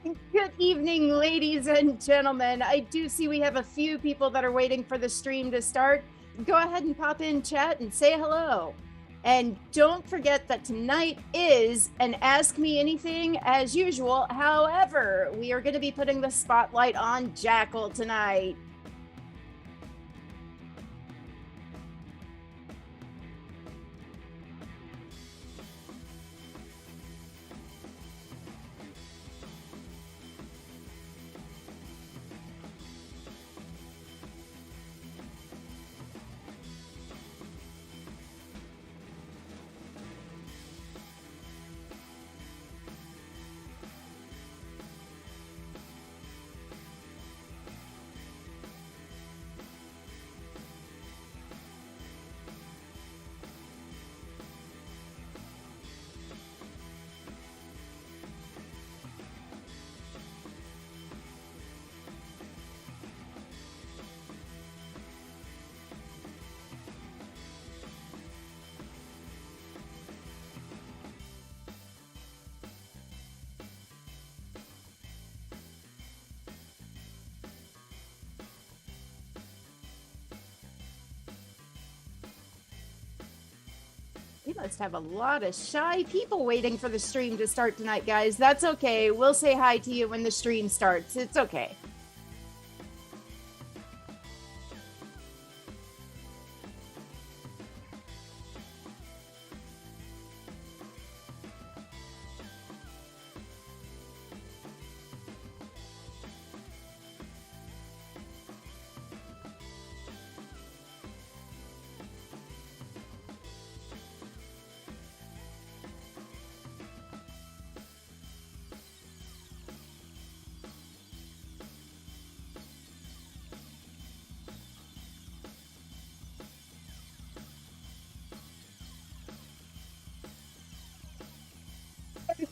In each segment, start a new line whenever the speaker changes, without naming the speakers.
Good evening, ladies and gentlemen. I do see we have a few people that are waiting for the stream to start. Go ahead and pop in chat and say hello. And don't forget that tonight is an Ask Me Anything as usual. However, we are going to be putting the spotlight on Jackal tonight. We must have a lot of shy people waiting for the stream to start tonight, guys. That's okay. We'll say hi to you when the stream starts. It's okay.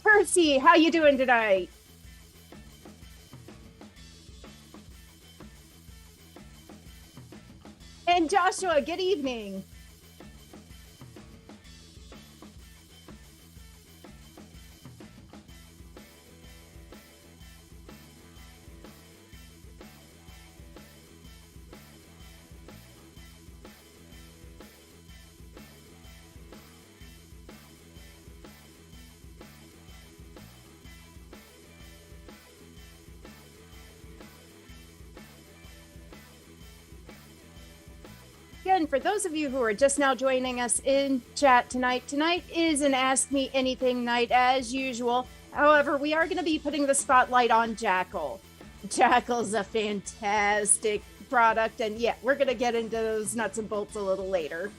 Percy, how you doing tonight? And Joshua, good evening. Again, for those of you who are just now joining us in chat tonight is an Ask Me Anything night as usual. However, we are going to be putting the spotlight on Jackal. Jackal's a fantastic product, and yeah, we're going to get into those nuts and bolts a little later.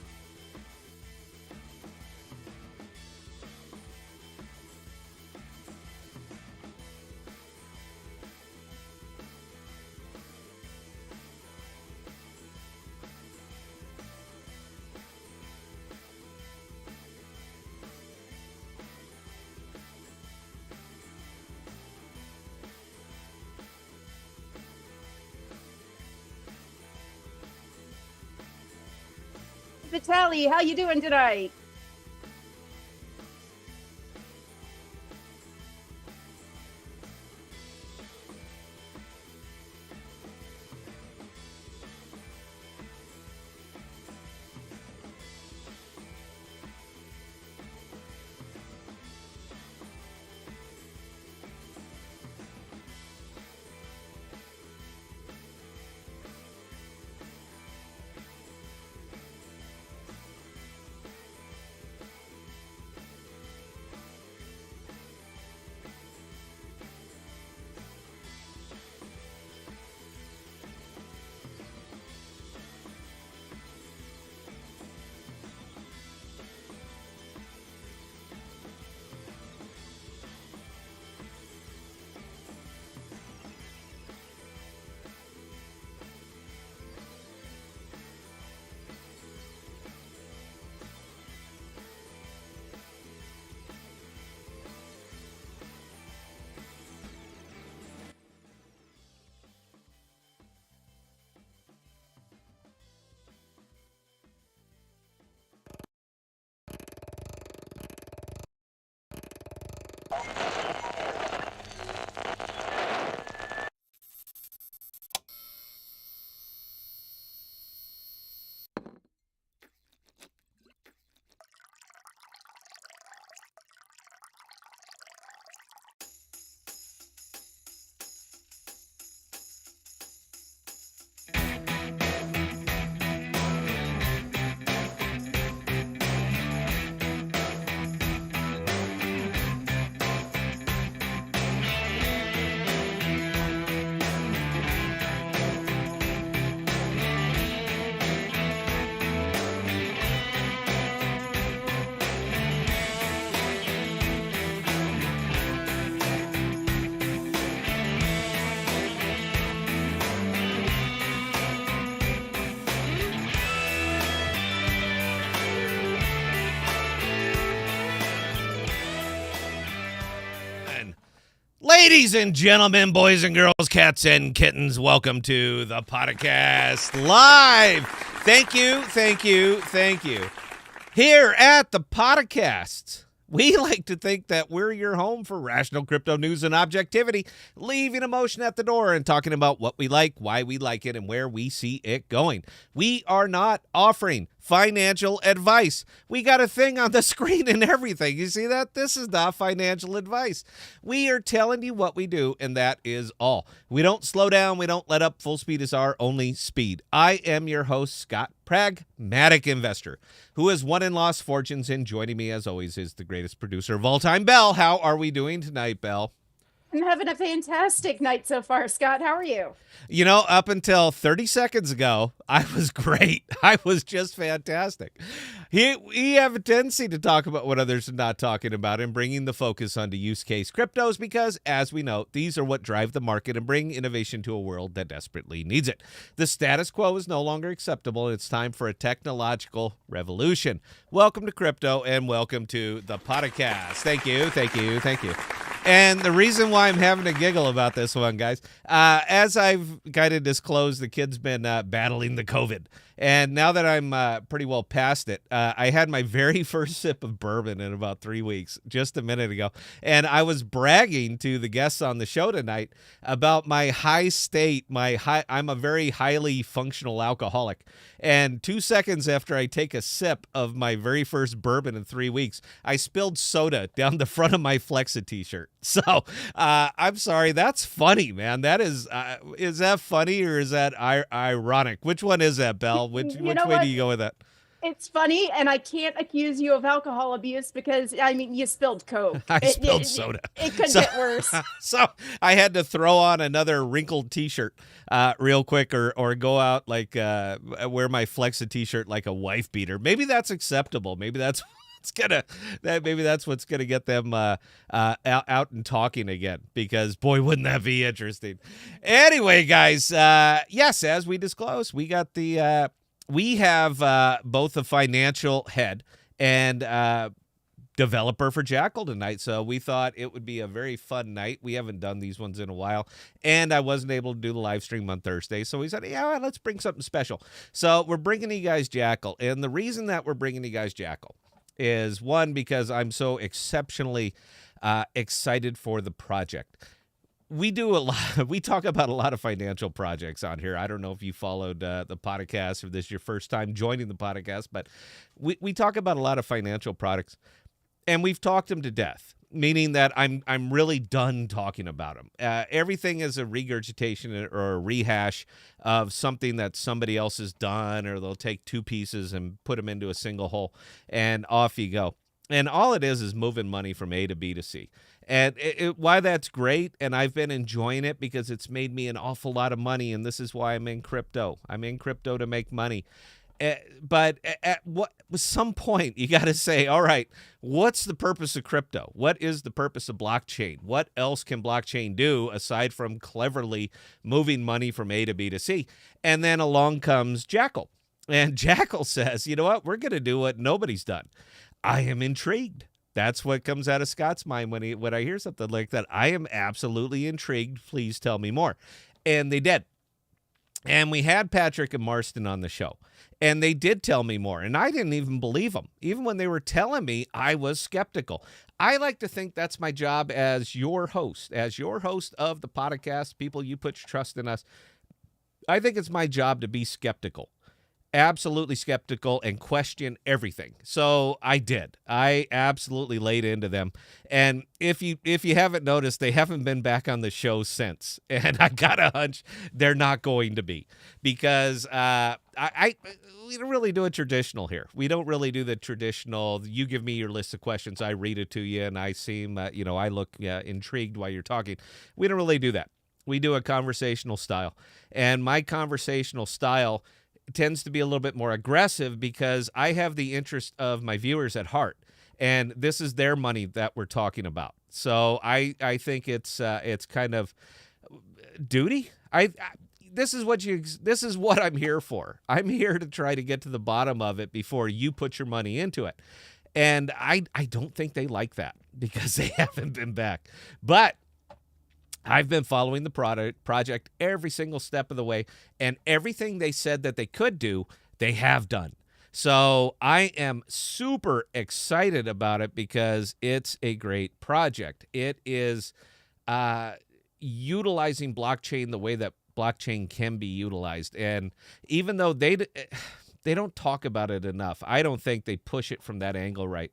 Vitaly, how you doing tonight?
Ladies and gentlemen, boys and girls, cats and kittens, welcome to the podcast live. Thank you. Here at the Podcasts, we like to think that we're your home for rational crypto news and objectivity, leaving emotion at the door and talking about what we like, why we like it, and where we see it going. We are not offering financial advice. We got a thing on the screen and everything. You see that? This is not financial advice. We are telling you what we do, and that is all. We don't slow down. We don't let up. Full speed is our only speed. I am your host, Scott, pragmatic investor, who has won and lost fortunes, and joining me, as always, is the greatest producer of all time, Belle. How are we doing tonight, Belle?
I'm having a fantastic night so far, Scott. How are you?
You know, up until 30 seconds ago, I was great. I was just fantastic. We have a tendency to talk about what others are not talking about and bringing the focus onto use case cryptos because, as we know, these are what drive the market and bring innovation to a world that desperately needs it. The status quo is no longer acceptable, and it's time for a technological revolution. Welcome to crypto, and welcome to the podcast. Thank you. And the reason why I'm having a giggle about this one, guys, as I've kind of disclosed, the kid's been battling the COVID. And now that I'm pretty well past it, I had my very first sip of bourbon in about 3 weeks, just a minute ago. And I was bragging to the guests on the show tonight about my high state, I'm a very highly functional alcoholic. And 2 seconds after I take a sip of my very first bourbon in 3 weeks, I spilled soda down the front of my Flexa t-shirt. So I'm sorry. That's funny, man. That is that funny or is that ironic? Which one is that, Belle? Which way do you go with that?
It's funny, and I can't accuse you of alcohol abuse because, I mean, you spilled Coke.
I spilled soda.
It could get worse.
So I had to throw on another wrinkled T-shirt real quick or go out like wear my Flexa T-shirt like a wife beater. Maybe that's acceptable. Maybe that's maybe that's what's gonna get them out and talking again, because boy, wouldn't that be interesting. Anyway, guys, yes, as we disclosed, we got we have both a financial head and developer for Jackal tonight, so we thought it would be a very fun night. We haven't done these ones in a while, and I wasn't able to do the live stream on Thursday, so we said, yeah, let's bring something special. So we're bringing you guys Jackal, and the reason that we're bringing you guys Jackal is, one, because I'm so exceptionally excited for the project. We talk about a lot of financial projects on here. I don't know if you followed the podcast, or this is your first time joining the podcast, but we talk about a lot of financial products, and we've talked them to death, meaning that I'm really done talking about them. Everything is a regurgitation or a rehash of something that somebody else has done, or they'll take two pieces and put them into a single whole, and off you go. And all it is moving money from A to B to C. And why that's great, and I've been enjoying it because it's made me an awful lot of money, and this is why I'm in crypto. I'm in crypto to make money. But at some point, you got to say, all right, what's the purpose of crypto? What is the purpose of blockchain? What else can blockchain do aside from cleverly moving money from A to B to C? And then along comes Jackal. And Jackal says, you know what? We're going to do what nobody's done. I am intrigued. That's what comes out of Scott's mind when I hear something like that. I am absolutely intrigued. Please tell me more. And they did. And we had Patrick and Marston on the show, and they did tell me more, and I didn't even believe them. Even when they were telling me, I was skeptical. I like to think that's my job as your host of the podcast. People, you put your trust in us. I think it's my job to be skeptical. Absolutely skeptical and question everything. So I did. I absolutely laid into them. And if you haven't noticed, they haven't been back on the show since. And I got a hunch they're not going to be, because we don't really do it traditional here. We don't really do the traditional, you give me your list of questions, I read it to you, and I seem, I look intrigued while you're talking. We don't really do that. We do a conversational style. And my conversational style tends to be a little bit more aggressive because I have the interest of my viewers at heart, and this is their money that we're talking about. So I think it's kind of duty. This is what I'm here for. I'm here to try to get to the bottom of it before you put your money into it. And I don't think they like that because they haven't been back. But I've been following the project every single step of the way, and everything they said that they could do, they have done. So I am super excited about it because it's a great project. It is utilizing blockchain the way that blockchain can be utilized. And even though they don't talk about it enough, I don't think they push it from that angle right.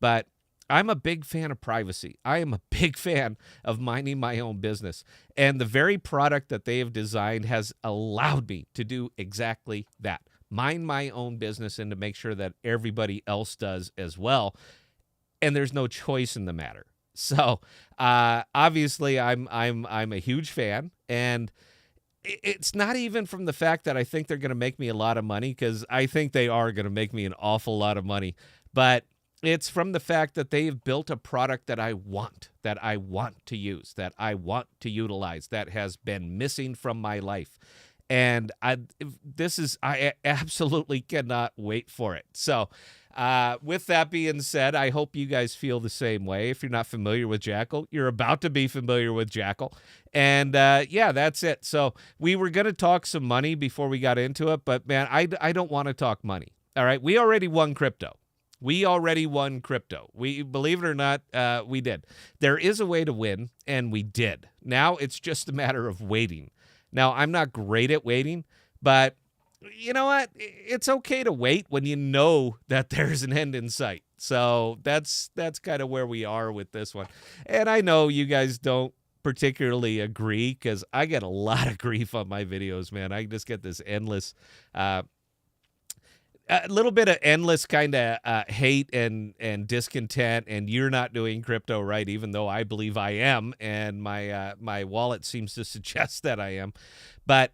But I'm a big fan of privacy. I am a big fan of minding my own business. And the very product that they have designed has allowed me to do exactly that. Mind my own business and to make sure that everybody else does as well. And there's no choice in the matter. So obviously I'm a huge fan, and it's not even from the fact that I think they're going to make me a lot of money, because I think they are going to make me an awful lot of money. But it's from the fact that they've built a product that I want to use, that I want to utilize, that has been missing from my life. And I absolutely cannot wait for it. So with that being said, I hope you guys feel the same way. If you're not familiar with Jackal, you're about to be familiar with Jackal. And yeah, that's it. So we were going to talk some money before we got into it, but man, I don't want to talk money. All right. We already won crypto. We believe it or not, we did. There is a way to win, and we did. Now it's just a matter of waiting. Now, I'm not great at waiting, but you know what? It's okay to wait when you know that there's an end in sight. So that's kind of where we are with this one. And I know you guys don't particularly agree, because I get a lot of grief on my videos, man. I just get this endless, a little bit of endless kind of hate and discontent, and you're not doing crypto right, even though I believe I am, and my wallet seems to suggest that I am. But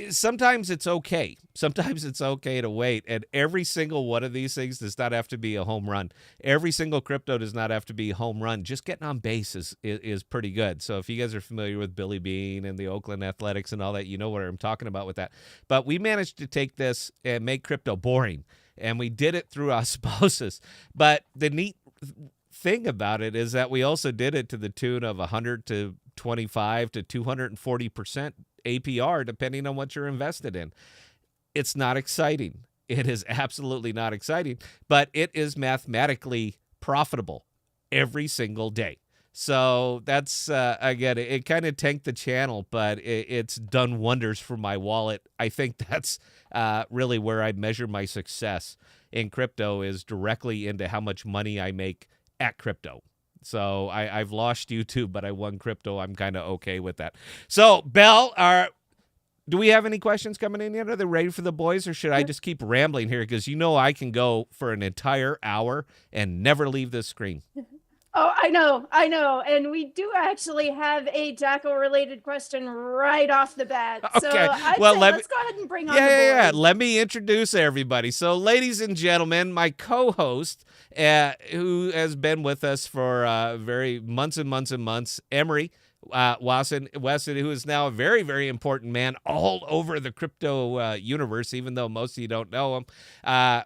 sometimes it's okay. Sometimes it's okay to wait, and every single one of these things does not have to be a home run. Every single crypto does not have to be a home run. Just getting on base is pretty good. So if you guys are familiar with Billy Beane and the Oakland Athletics and all that, you know what I'm talking about with that. But we managed to take this and make crypto boring, and we did it through osmosis. But the neat thing about it is that we also did it to the tune of 100 to 25 to 240% APR, depending on what you're invested in. It's not exciting. It is absolutely not exciting, but it is mathematically profitable every single day. So that's, again, it kind of tanked the channel, but it's done wonders for my wallet. I think that's really where I measure my success in crypto, is directly into how much money I make at crypto. So I've lost YouTube, but I won crypto. I'm kind of okay with that. So, Belle, do we have any questions coming in yet? Are they ready for the boys, or should I just keep rambling here? Because you know I can go for an entire hour and never leave this screen.
Oh, I know. And we do actually have a Jackal-related question right off the bat.
Okay.
So let's go ahead and bring on the boys.
Yeah. Let me introduce everybody. So, ladies and gentlemen, my co-host, who has been with us for months and months, Emery Wesson, who is now a very, very important man all over the crypto universe, even though most of you don't know him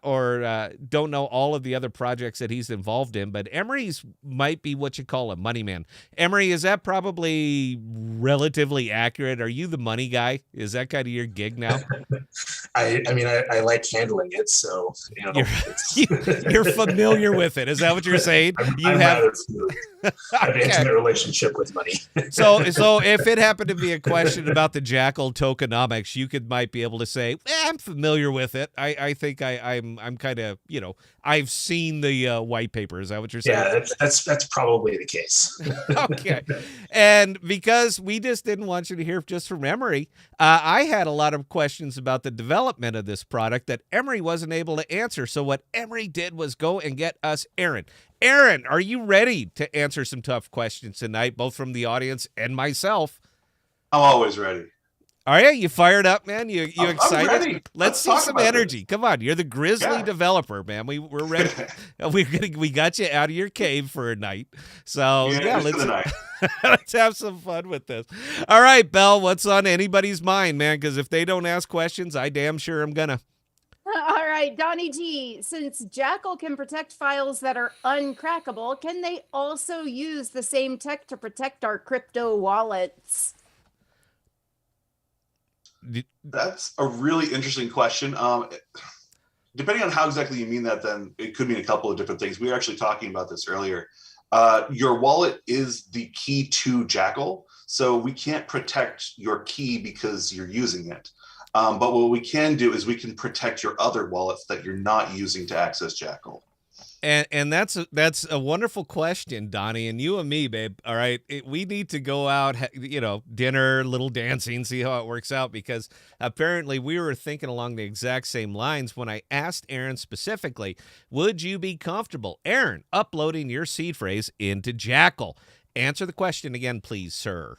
or don't know all of the other projects that he's involved in. But Emery's might be what you call a money man. Emery, is that probably relatively accurate? Are you the money guy? Is that kind of your gig now?
I mean, I like handling it, so you know,
you're familiar with it. Is that what you're saying?
I have an intimate relationship with money.
So if it happened to be a question about the Jackal tokenomics, you might be able to say, I'm familiar with it. I think I'm kind of, I've seen the white paper. Is that what you're saying?
Yeah, that's probably the case.
Okay. And because we just didn't want you to hear just from Emery, I had a lot of questions about the development of this product that Emery wasn't able to answer. So what Emery did was go and get us Aaron. Aaron, are you ready to answer some tough questions tonight, both from the audience and myself?
I'm always ready.
Are you? You fired up, man? You excited?
I'm ready.
Let's see some energy. Come on, you're the grizzly developer, man. We're ready. we got you out of your cave for a night. So let's have some fun with this. All right, Belle, what's on anybody's mind, man? Because if they don't ask questions, I damn sure am gonna.
All right, Donnie G, since Jackal can protect files that are uncrackable, can they also use the same tech to protect our crypto wallets?
That's a really interesting question. Depending on how exactly you mean that, then it could mean a couple of different things. We were actually talking about this earlier. Your wallet is the key to Jackal, so we can't protect your key because you're using it. But what we can do is we can protect your other wallets that you're not using to access Jackal.
And that's a wonderful question, Donnie, and you and me, babe. All right, we need to go out, dinner, little dancing, see how it works out, because apparently we were thinking along the exact same lines when I asked Aaron specifically, would you be comfortable, Aaron, uploading your seed phrase into Jackal? Answer the question again, please, sir.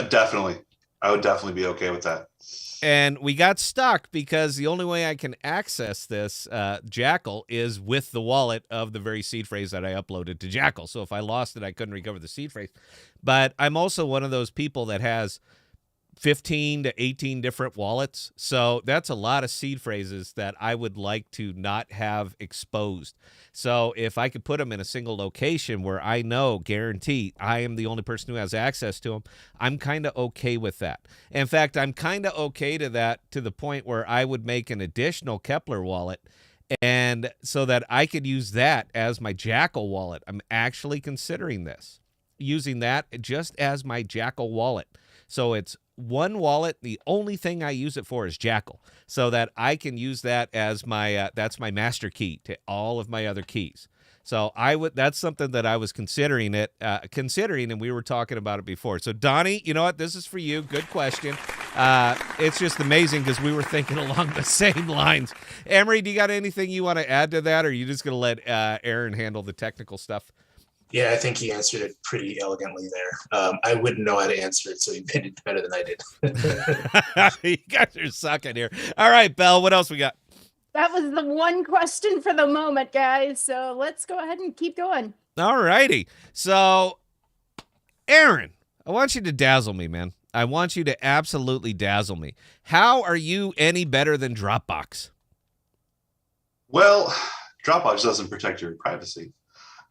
Definitely. I would definitely be okay with that.
And we got stuck because the only way I can access this Jackal is with the wallet of the very seed phrase that I uploaded to Jackal. So if I lost it, I couldn't recover the seed phrase. But I'm also one of those people that has 15 to 18 different wallets. So that's a lot of seed phrases that I would like to not have exposed. So if I could put them in a single location where I know, guarantee, I am the only person who has access to them, I'm kind of okay with that. In fact, I'm kind of okay to that to the point where I would make an additional Kepler wallet, and so that I could use that as my Jackal wallet. I'm actually considering this, using that just as my Jackal wallet. So it's one wallet. The only thing I use it for is Jackal, so that I can use that as my that's my master key to all of my other keys. So that's something that I was considering, and we were talking about it before. So Donnie, you know what? This is for you. Good question. It's just amazing because we were thinking along the same lines. Emery, do you got anything you want to add to that, or are you just going to let Aaron handle the technical stuff?
Yeah, I think he answered it pretty elegantly there. I wouldn't know how to answer it, so he did it better than I did.
You guys are sucking here. All right, Belle, what else we got?
That was the one question for the moment, guys. So let's go ahead and keep going.
All righty. So, Aaron, I want you to dazzle me, man. I want you to absolutely dazzle me. How are you any better than Dropbox?
Well, Dropbox doesn't protect your privacy.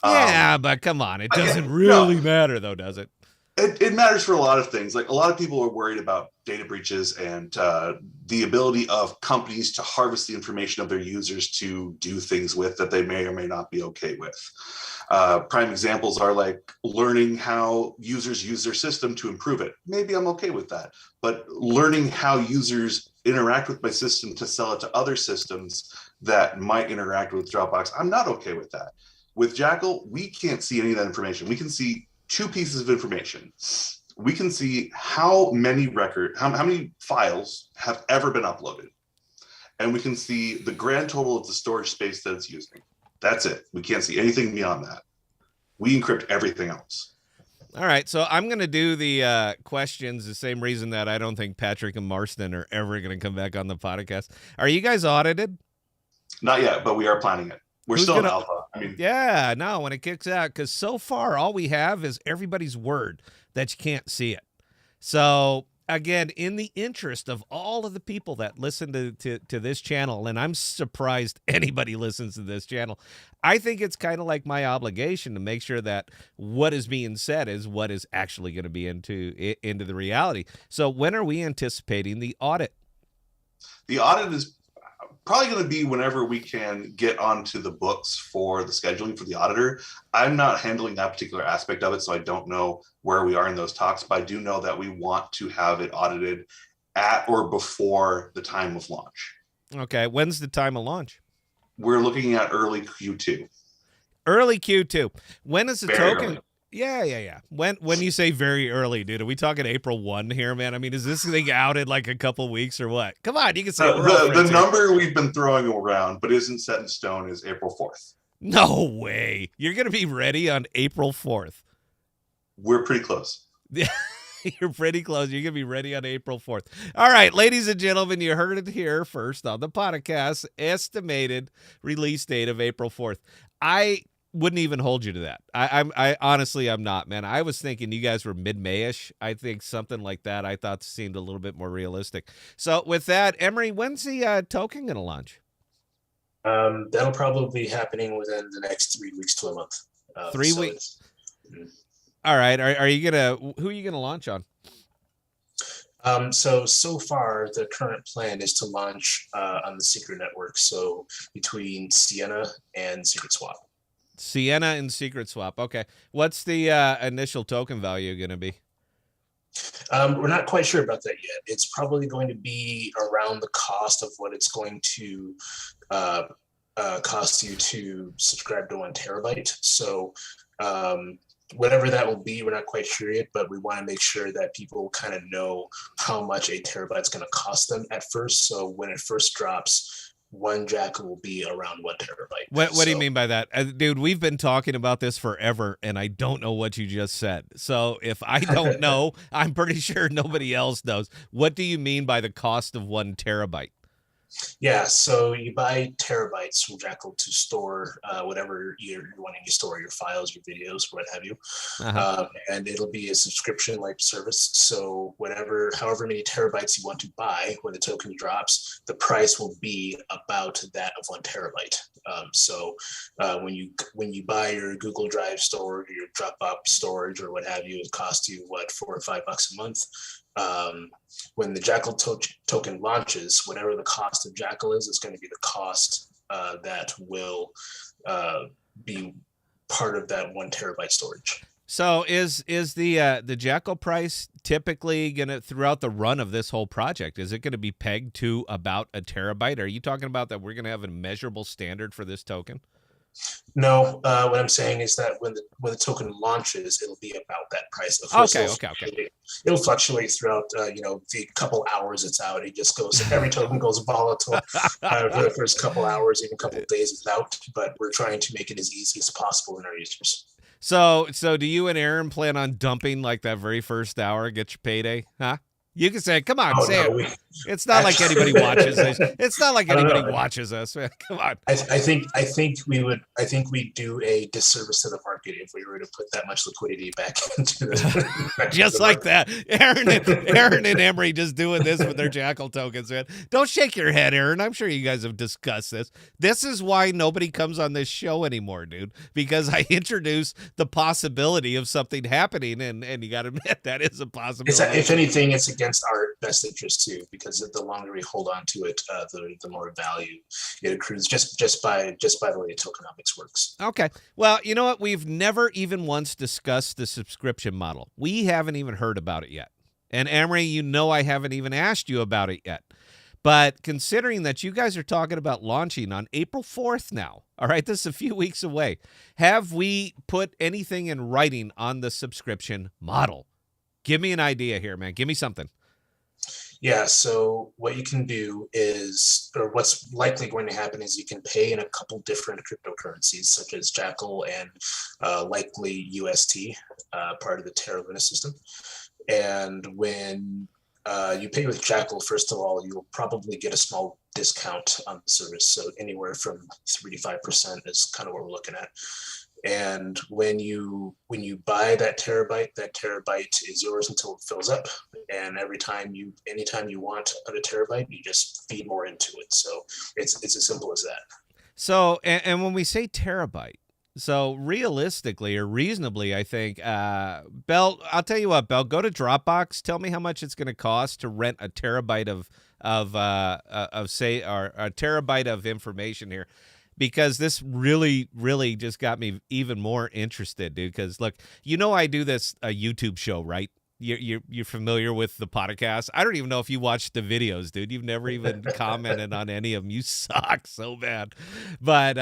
Yeah, but come on. It doesn't really matter, though, does it?
It matters for a lot of things. Like, a lot of people are worried about data breaches and the ability of companies to harvest the information of their users to do things with that they may or may not be okay with. Prime examples are like learning how users use their system to improve it. Maybe I'm okay with that. But learning how users interact with my system to sell it to other systems that might interact with Dropbox, I'm not okay with that. With Jackal, we can't see any of that information. We can see two pieces of information. We can see how many files have ever been uploaded. And we can see the grand total of the storage space that it's using. That's it. We can't see anything beyond that. We encrypt everything else.
All right, so I'm going to do the questions the same reason that I don't think Patrick and Marston are ever going to come back on the podcast. Are you guys audited?
Not yet, but we are planning it. We're still in alpha.
Yeah, no, when it kicks out, because so far all we have is everybody's word that you can't see it. So, again, in the interest of all of the people that listen to this channel, and I'm surprised anybody listens to this channel, I think it's kind of like my obligation to make sure that what is being said is what is actually going to be into the reality. So when are we anticipating the audit?
The audit is probably going to be whenever we can get onto the books for the scheduling for the auditor. I'm not handling that particular aspect of it, so I don't know where we are in those talks, but I do know that we want to have it audited at or before the time of launch.
Okay, when's the time of launch?
We're looking at early Q2.
Early Q2. When is the
Very
token?
early.
Yeah. When you say very early, dude, are we talking April 1 here, man? I mean, is this thing out in like a couple weeks or what? Come on, you can say
the number we've been throwing around, but isn't set in stone, is April 4th.
No way. You're going to be ready on April 4th.
We're pretty close.
You're pretty close. You're going to be ready on April 4th. All right, ladies and gentlemen, you heard it here first on the podcast. Estimated release date of April 4th. I wouldn't even hold you to that. I honestly, I'm not, man. I was thinking you guys were mid-May-ish. I think something like that I thought seemed a little bit more realistic. So with that, Emery, when's the token going to launch?
That'll probably be happening within the next 3 weeks to a month.
3 weeks. All right. Are you who are you gonna launch on?
So far, the current plan is to launch on the Secret Network. So between Sienna and Secret Swap.
Sienna and Secret Swap. Okay. What's the initial token value going to be?
We're not quite sure about that yet. It's probably going to be around the cost of what it's going to cost you to subscribe to 1 terabyte. So whatever that will be, we're not quite sure yet, but we want to make sure that people kind of know how much a terabyte is going to cost them at first. So when it first drops, 1 Jackal will be around 1 terabyte.
What do you mean by that? Dude, we've been talking about this forever, and I don't know what you just said. So if I don't know, I'm pretty sure nobody else knows. What do you mean by the cost of 1 terabyte?
Yeah, so you buy terabytes from Jackal to store whatever you're wanting to store, your files, your videos, what have you. And it'll be a subscription-like service. So however many terabytes you want to buy when the token drops, the price will be about that of 1 terabyte. So when you buy your Google Drive storage, or your Dropbox storage, or what have you, it costs you $4 or $5 a month. When the Jackal token launches, whatever the cost of Jackal is, it's going to be the cost that will be part of that 1 terabyte storage.
So is the Jackal price typically gonna, throughout the run of this whole project, is it gonna be pegged to about 1 terabyte? Are you talking about that we're gonna have a measurable standard for this token?
No, what I'm saying is that when the token launches, it'll be about that price. Of course,
Okay.
It'll fluctuate throughout, the couple hours it's out. It just goes, every token goes volatile for the first couple hours, even a couple days it's out. But we're trying to make it as easy as possible in our users.
So do you and Aaron plan on dumping like that very first hour, get your payday? Huh? You can say, come on, say it. It's not like anybody watches us. It's not like anybody watches us, man. Come on.
I think we'd do a disservice to the market if we were to put that much liquidity back into the
just like that. Aaron and Emery just doing this with their Jackal tokens, man. Don't shake your head, Aaron. I'm sure you guys have discussed this. This is why nobody comes on this show anymore, dude. Because I introduce the possibility of something happening, and you got to admit that is a possibility.
If anything, it's against our best interest too, because the longer we hold on to it, the more value it accrues just by the way tokenomics works.
Okay. Well, you know what? We've never even once discussed the subscription model. We haven't even heard about it yet. And Emery, I haven't even asked you about it yet. But considering that you guys are talking about launching on April 4th now, all right, this is a few weeks away, have we put anything in writing on the subscription model? Give me an idea here, man. Give me something.
Yeah, so what you can do is, or what's likely going to happen is you can pay in a couple different cryptocurrencies, such as Jackal and likely UST, part of the Terra Luna system. And when you pay with Jackal, first of all, you'll probably get a small discount on the service. So anywhere from 3 to 5% is kind of what we're looking at. And when you buy that terabyte is yours until it fills up. And anytime you want a terabyte, you just feed more into it. So it's as simple as that.
So, and when we say terabyte, so realistically or reasonably, I think, Bell, I'll tell you what, Bell, go to Dropbox. Tell me how much it's going to cost to rent a terabyte of a terabyte of information here. Because this really, really just got me even more interested, dude. Because look, I do this a YouTube show, right? You're familiar with ThePodocasts. I don't even know if you watch the videos, dude. You've never even commented on any of them. You suck so bad. But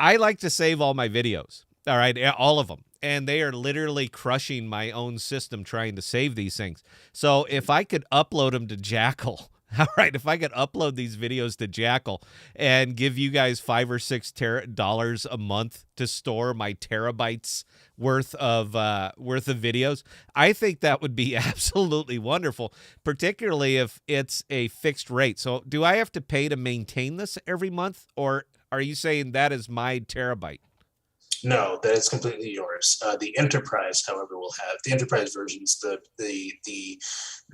I like to save all my videos. All right, all of them. And they are literally crushing my own system trying to save these things. So if I could upload them to Jackal. All right, if I could upload these videos to Jackal and give you guys $5 or $6 a month to store my terabytes worth of videos, I think that would be absolutely wonderful, particularly if it's a fixed rate. So do I have to pay to maintain this every month, or are you saying that is my terabyte?
No, that is completely yours. The enterprise, however, will have the enterprise versions.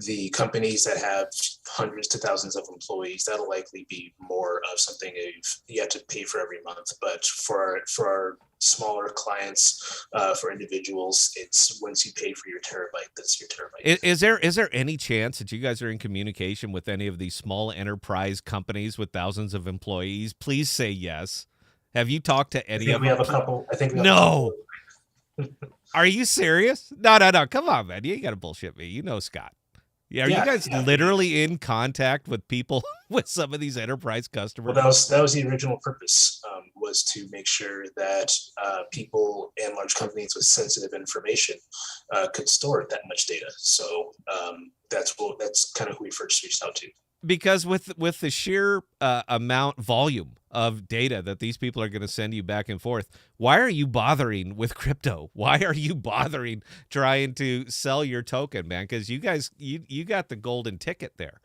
The companies that have hundreds to thousands of employees, that'll likely be more of something you have to pay for every month. But for our smaller clients, for individuals, it's once you pay for your terabyte, that's your terabyte.
Is there any chance that you guys are in communication with any of these small enterprise companies with thousands of employees? Please say yes. Have you talked to any of them?
We have a couple. I think we have
no. Are you serious? No. Come on, man. You ain't got to bullshit me. You know Scott. Yeah, are you guys literally in contact with people with some of these enterprise customers?
Well, that was the original purpose, was to make sure that people and large companies with sensitive information could store that much data. So that's kind of who we first reached out to.
Because with the sheer volume of data that these people are going to send you back and forth, why are you bothering with crypto? Why are you bothering trying to sell your token, man? Because you guys, you got the golden ticket there.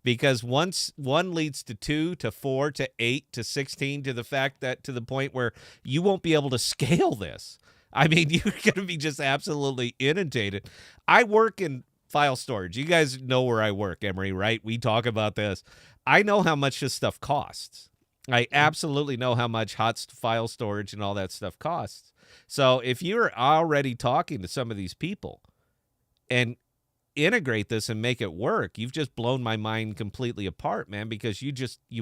Because once one leads to 2 to 4 to 8 to 16 to the point where you won't be able to scale this. I mean, you're going to be just absolutely inundated. I work in file storage. You guys know where I work, Emery, right? We talk about this. I know how much this stuff costs. I absolutely know how much hot file storage and all that stuff costs. So if you're already talking to some of these people and integrate this and make it work, you've just blown my mind completely apart, man, because you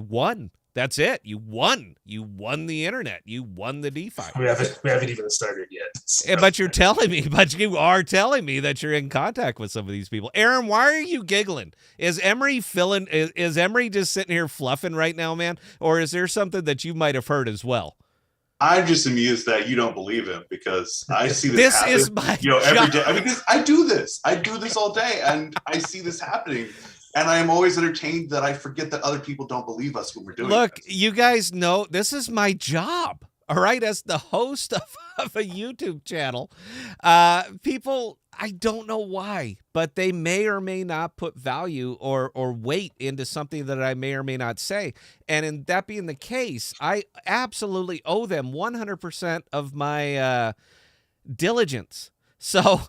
won. That's it. You won. You won the internet. You won the DeFi.
We haven't even started yet. So.
But you are telling me that you're in contact with some of these people. Aaron, why are you giggling? Is Emery just sitting here fluffing right now, man? Or is there something that you might have heard as well?
I'm just amused that you don't believe him, because I see this happen,
is my
every day. I mean, I do this all day, and I see this happening. And I am always entertained that I forget that other people don't believe us when we're doing
Look,
this.
You guys know this is my job, all right? As the host of a YouTube channel, people, I don't know why, but they may or may not put value or weight into something that I may or may not say. And in that being the case, I absolutely owe them 100% of my diligence. So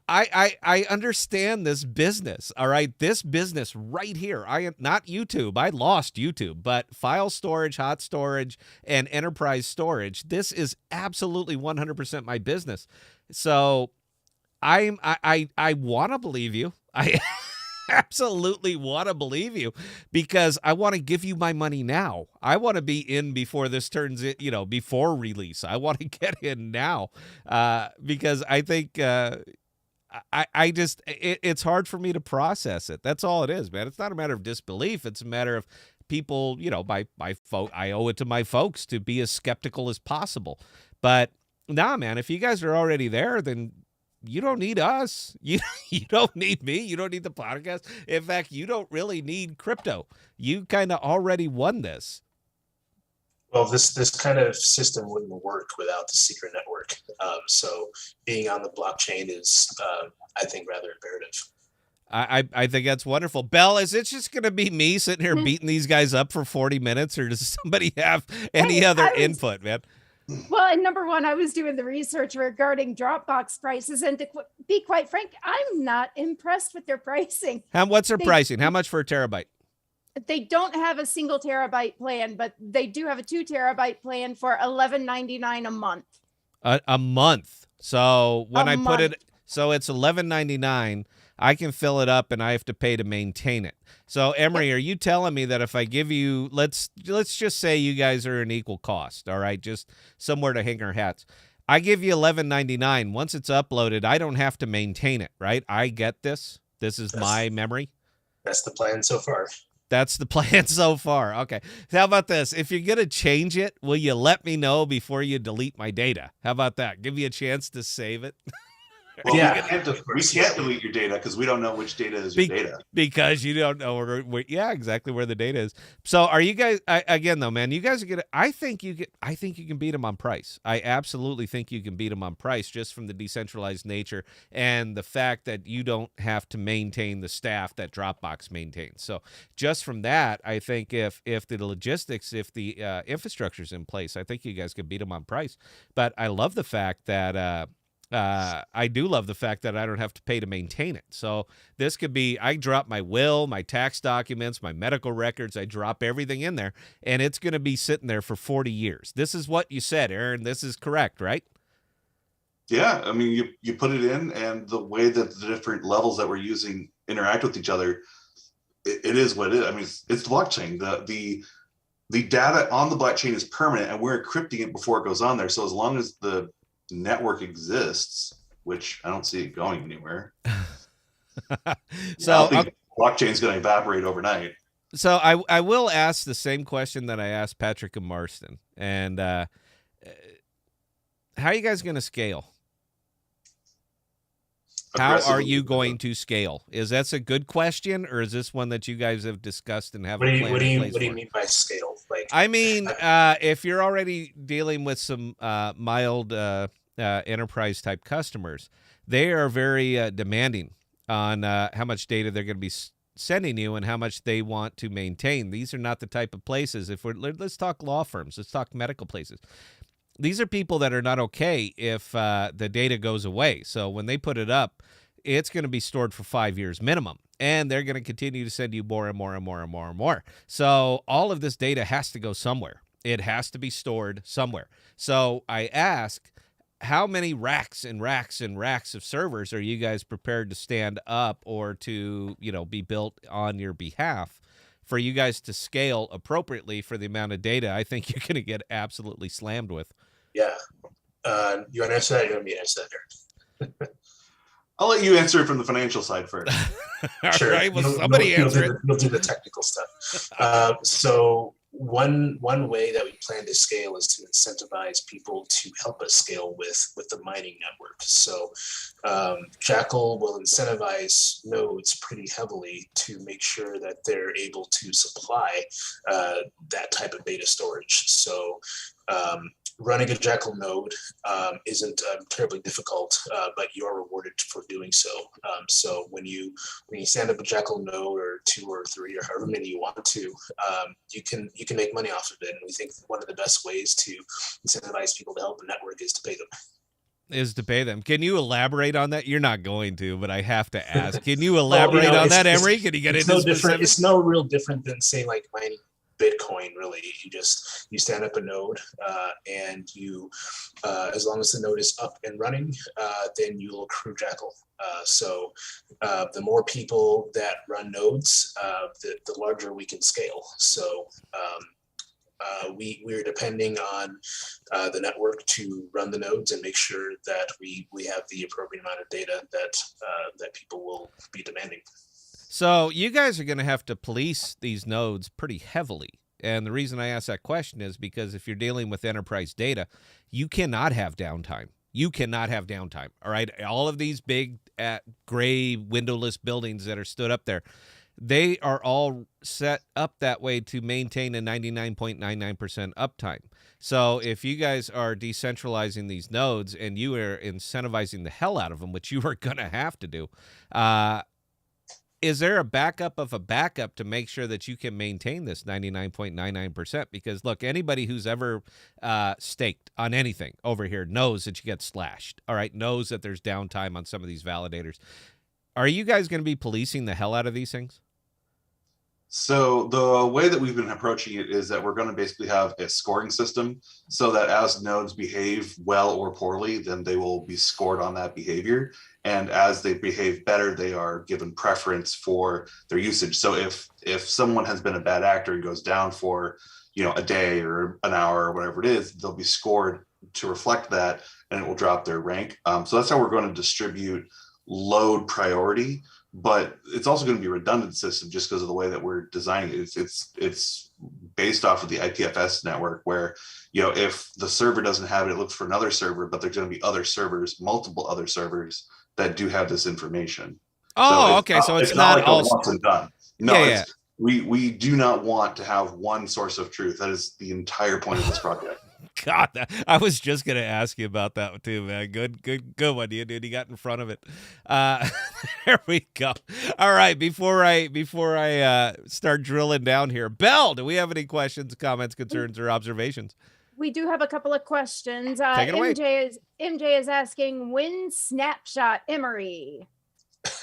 I understand this business, all right? This business right here. Not YouTube. I lost YouTube, but file storage, hot storage, and enterprise storage. This is absolutely 100% my business. So I want to believe you. I absolutely want to believe you, because I want to give you my money now. I want to be in before this turns it, before release. I want to get in now, because I think it's hard for me to process it. That's all it is, man. It's not a matter of disbelief. It's a matter of people, I owe it to my folks to be as skeptical as possible. But nah, man, if you guys are already there, then you don't need us. You don't need me. You don't need the podcast. In fact, you don't really need crypto. You kind of already won this.
Well, this kind of system wouldn't work without the secret network. So being on the blockchain is, I think, rather imperative.
I think that's wonderful. Belle, is it just going to be me sitting here beating these guys up for 40 minutes, or does somebody have any other input, man?
Well, and number one, I was doing the research regarding Dropbox prices, and to be quite frank, I'm not impressed with their pricing.
What's their pricing? How much for a terabyte?
They don't have a single terabyte plan, but they do have a 2 terabyte plan for $11.99 a month.
A month. So when I put it, so it's $11.99. I can fill it up, and I have to pay to maintain it. So Emery, are you telling me that if I give you, let's just say you guys are an equal cost, all right, just somewhere to hang our hats. I give you $11.99. Once it's uploaded, I don't have to maintain it, right? I get this. This is my memory.
That's the plan so far.
That's the plan so far. Okay. How about this? If you're going to change it, will you let me know before you delete my data? How about that? Give me a chance to save it.
Well,
Yeah,
we can't delete your data because we don't know which data is your data.
Because you don't know exactly where the data is. So are you guys again though, man? You guys are gonna. I think you can beat them on price. I absolutely think you can beat them on price just from the decentralized nature and the fact that you don't have to maintain the staff that Dropbox maintains. So just from that, I think if the logistics, if the infrastructure's in place, I think you guys could beat them on price. But I love the fact that. I do love the fact that I don't have to pay to maintain it. So this could be, I drop my will, my tax documents, my medical records, I drop everything in there, and it's going to be sitting there for 40 years. This is what you said, Aaron. This is correct, right?
Yeah, I mean, you put it in, and the way that the different levels that we're using interact with each other, it is what it is. I mean, it's the blockchain. The data on the blockchain is permanent, and we're encrypting it before it goes on there. So as long as the network exists, which I don't see it going anywhere.
So
I think blockchain is going to evaporate overnight.
So I will ask the same question that I asked Patrick and Marston. And how are you guys going to scale? How are you going to scale? That's a good question, or is this one that you guys have discussed and have a plan
What do
in place
you
for?
mean by scale? Like,
I mean, if you're already dealing with some mild enterprise type customers, they are very demanding on how much data they're going to be sending you and how much they want to maintain. These are not the type of places. Let's talk law firms, let's talk medical places. These are people that are not okay if the data goes away. So when they put it up, it's going to be stored for 5 years minimum, and they're going to continue to send you more and more and more and more and more. So all of this data has to go somewhere. It has to be stored somewhere. So I ask, how many racks and racks and racks of servers are you guys prepared to stand up or to, be built on your behalf for you guys to scale appropriately for the amount of data I think you're going to get absolutely slammed with?
Yeah. You want to answer that? You want me to answer that, Eric?
I'll let you answer it from the financial side first.
Sure.
All right, well, somebody answer it.
We'll do the technical stuff. So one way that we plan to scale is to incentivize people to help us scale with the mining network. So Jackal will incentivize nodes pretty heavily to make sure that they're able to supply that type of data storage. So running a Jackal node isn't terribly difficult, but you are rewarded for doing so. So when you stand up a Jackal node or 2 or 3 or however many you want to, you can make money off of it. And we think one of the best ways to incentivize people to help the network is to pay them.
Can you elaborate on that? You're not going to, but I have to ask. Can you elaborate on that, Emery? Can you get into specifics?
It's no real different than, say, like mining Bitcoin. Really, you stand up a node, and you, as long as the node is up and running, then you'll accrue Jackal. So the more people that run nodes, the larger we can scale. So we're depending on the network to run the nodes and make sure that we have the appropriate amount of data that people will be demanding.
So you guys are going to have to police these nodes pretty heavily. And the reason I ask that question is because if you're dealing with enterprise data, you cannot have downtime. You cannot have downtime. All right. All of these big gray windowless buildings that are stood up there, they are all set up that way to maintain a 99.99% uptime. So if you guys are decentralizing these nodes and you are incentivizing the hell out of them, which you are going to have to do, is there a backup of a backup to make sure that you can maintain this 99.99%? Because, look, anybody who's ever staked on anything over here knows that you get slashed, all right, knows that there's downtime on some of these validators. Are you guys going to be policing the hell out of these things?
So the way that we've been approaching it is that we're going to basically have a scoring system so that as nodes behave well or poorly, then they will be scored on that behavior. And as they behave better, they are given preference for their usage. So if someone has been a bad actor and goes down for, a day or an hour or whatever it is, they'll be scored to reflect that, and it will drop their rank. So that's how we're going to distribute load priority. But it's also going to be a redundant system just because of the way that we're designing it. It's based off of the IPFS network where, if the server doesn't have it, it looks for another server, but there's going to be other servers, multiple other servers that do have this information.
Oh, okay. So it's not
like
all
a once and done. No,
yeah.
We do not want to have one source of truth. That is the entire point of this project.
God, I was just gonna ask you about that too, man. Good one, dude. You got in front of it. There we go. All right, before I start drilling down here, Belle, do we have any questions, comments, concerns, or observations?
We do have a couple of questions.
Take it away.
MJ is asking, when snapshot Emery?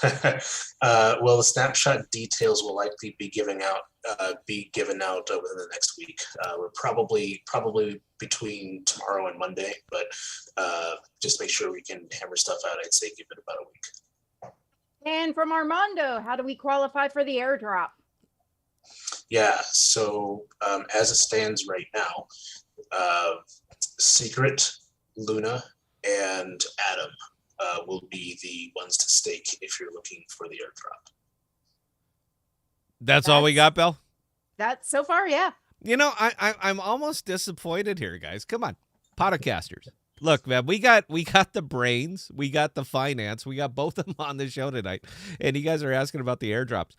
Well, the snapshot details will likely be given out within the next week. We're probably between tomorrow and Monday, but just make sure we can hammer stuff out. I'd say give it about a week.
And from Armando, how do we qualify for the airdrop?
Yeah, so as it stands right now, Secret, Luna, and Adam will be the ones to stake if you're looking for the airdrop.
That's all we got, Belle?
That's so far, yeah.
You know, I'm almost disappointed here, guys. Come on, Podocasters. Look, man, we got the brains, we got the finance, we got both of them on the show tonight, and you guys are asking about the airdrops.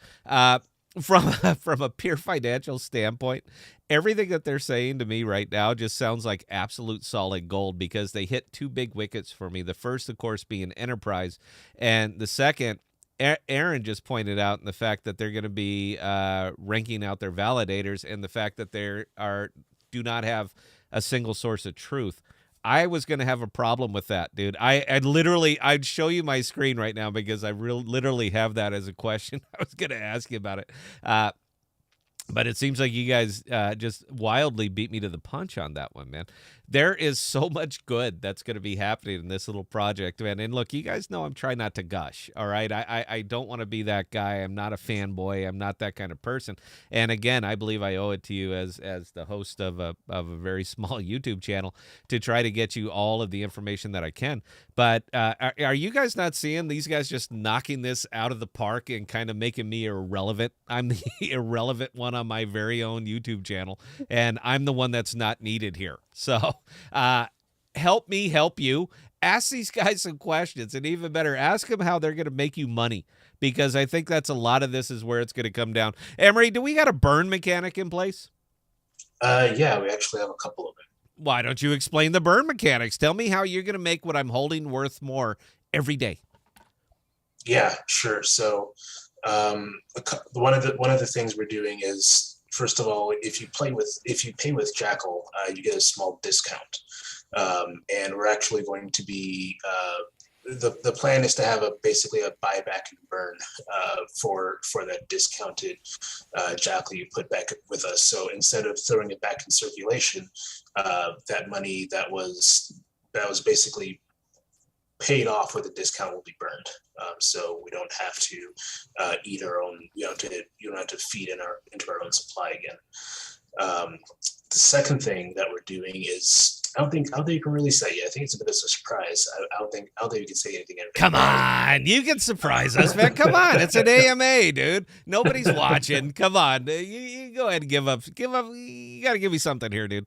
From a pure financial standpoint, everything that they're saying to me right now just sounds like absolute solid gold, because they hit two big wickets for me. The first, of course, being enterprise, and the second, Aaron just pointed out, in the fact that they're going to be ranking out their validators, and the fact that do not have a single source of truth. I was going to have a problem with that, dude. I'd show you my screen right now, because I literally have that as a question. I was going to ask you about it. But it seems like you guys just wildly beat me to the punch on that one, man. There is so much good that's going to be happening in this little project, man. And look, you guys know I'm trying not to gush, all right? I don't want to be that guy. I'm not a fanboy. I'm not that kind of person. And again, I believe I owe it to you as the host of a very small YouTube channel to try to get you all of the information that I can. But are you guys not seeing these guys just knocking this out of the park and kind of making me irrelevant? I'm the irrelevant one on my very own YouTube channel, and I'm the one that's not needed here. So help me help you. Ask these guys some questions, and even better, ask them how they're going to make you money, because I think that's a lot of this is where it's going to come down. Emery, do we got a burn mechanic in place?
Yeah, we actually have a couple of them.
Why don't you explain the burn mechanics? Tell me how you're going to make what I'm holding worth more every day.
Yeah, sure. So one of the things we're doing is, first of all, if you pay with Jackal, you get a small discount, and we're actually going to be the plan is to have basically a buyback and burn for that discounted Jackal you put back with us. So instead of throwing it back in circulation, that money that was basically paid off with a discount will be burned. So we don't have to eat our own. You don't have to feed into our own supply again. The second thing that we're doing is, I don't think you can really say it. I think it's a bit of a surprise. I don't think you can say anything.
Come on, you can surprise us, man. Come on, it's an AMA, dude. Nobody's watching. Come on, you go ahead and give up. You got to give me something here, dude.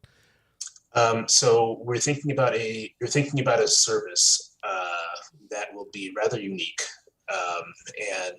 So you're thinking about a service that will be rather unique, and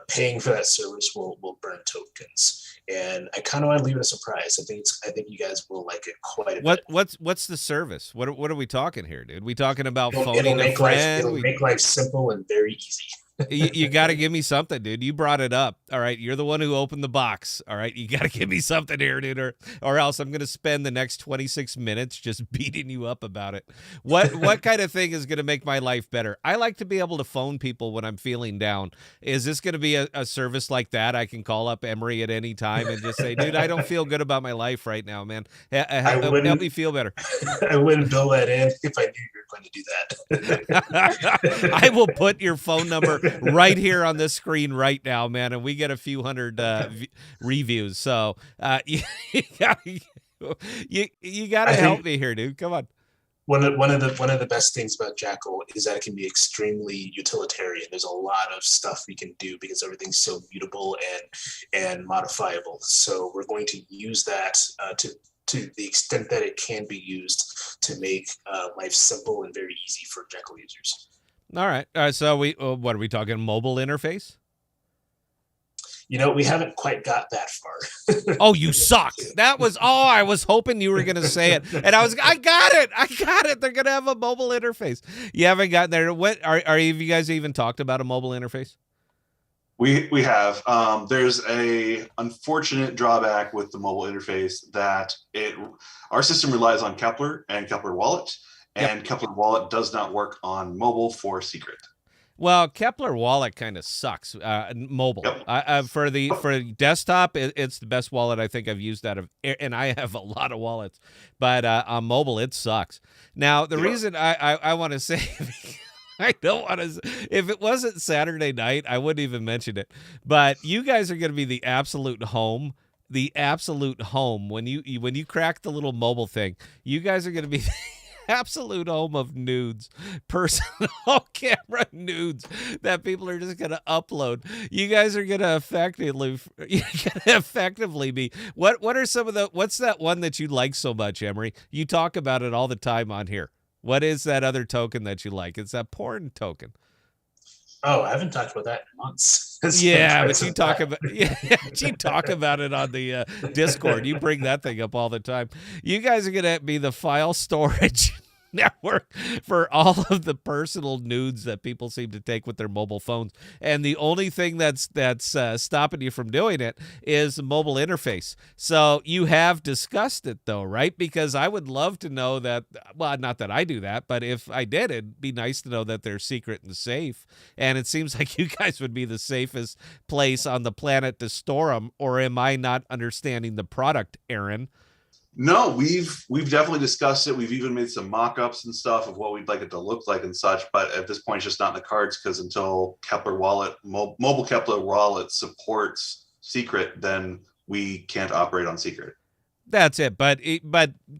paying for that service will burn tokens. And I kind of want to leave it a surprise. I think you guys will like it quite a bit.
What's the service? What are we talking here, dude? We talking about phoning
a friend?
It'll
make life simple and very easy.
You got to give me something, dude. You brought it up. All right. You're the one who opened the box. All right. You got to give me something here, dude, or else I'm going to spend the next 26 minutes just beating you up about it. What kind of thing is going to make my life better? I like to be able to phone people when I'm feeling down. Is this going to be a service like that? I can call up Emery at any time and just say, dude, I don't feel good about my life right now, man. Help me feel better.
I wouldn't bill that in if I knew you were going to do
that. I will put your phone number right here on this screen right now, man, and we get a few hundred reviews. So you got to help me here, dude. Come on.
One of the best things about Jackal is that it can be extremely utilitarian. There's a lot of stuff we can do because everything's so mutable and modifiable. So we're going to use that to the extent that it can be used to make life simple and very easy for Jackal users.
All right. So what are we talking? Mobile interface?
We haven't quite got that far.
Oh, you suck. That was, I was hoping you were going to say it. And I got it. They're going to have a mobile interface. You haven't gotten there. What have you guys even talked about a mobile interface?
We have. There's a unfortunate drawback with the mobile interface that our system relies on Kepler and Kepler Wallet, and Kepler Wallet does not work on mobile for secret.
Well, Kepler Wallet kind of sucks. Mobile. Yep. For desktop, it's the best wallet I think I've used out of, and I have a lot of wallets, but on mobile, it sucks. Now, the reason I want to say, I don't want to, if it wasn't Saturday night, I wouldn't even mention it, but you guys are going to be the absolute home. When you crack the little mobile thing, you guys are going to be absolute home of nudes, personal camera nudes that people are just going to upload. You guys are going to effectively be, what are some of what's that one that you like so much, Emery? You talk about it all the time on here. What is that other token that you like? It's that porn token.
Oh, I haven't talked about that in months.
Yeah, but you talk about it on the Discord. You bring that thing up all the time. You guys are going to be the file storage network for all of the personal nudes that people seem to take with their mobile phones, and the only thing that's stopping you from doing it is the mobile interface. So you have discussed it though, right? Because I would love to know that, well, not that I do that, but if I did, it'd be nice to know that they're secret and safe, and it seems like you guys would be the safest place on the planet to store them. Or am I not understanding the product, Aaron?
No, we've definitely discussed it. We've even made some mock-ups and stuff of what we'd like it to look like and such. But at this point, it's just not in the cards, because until Kepler Wallet, mobile Kepler Wallet supports secret, then we can't operate on secret.
That's it. But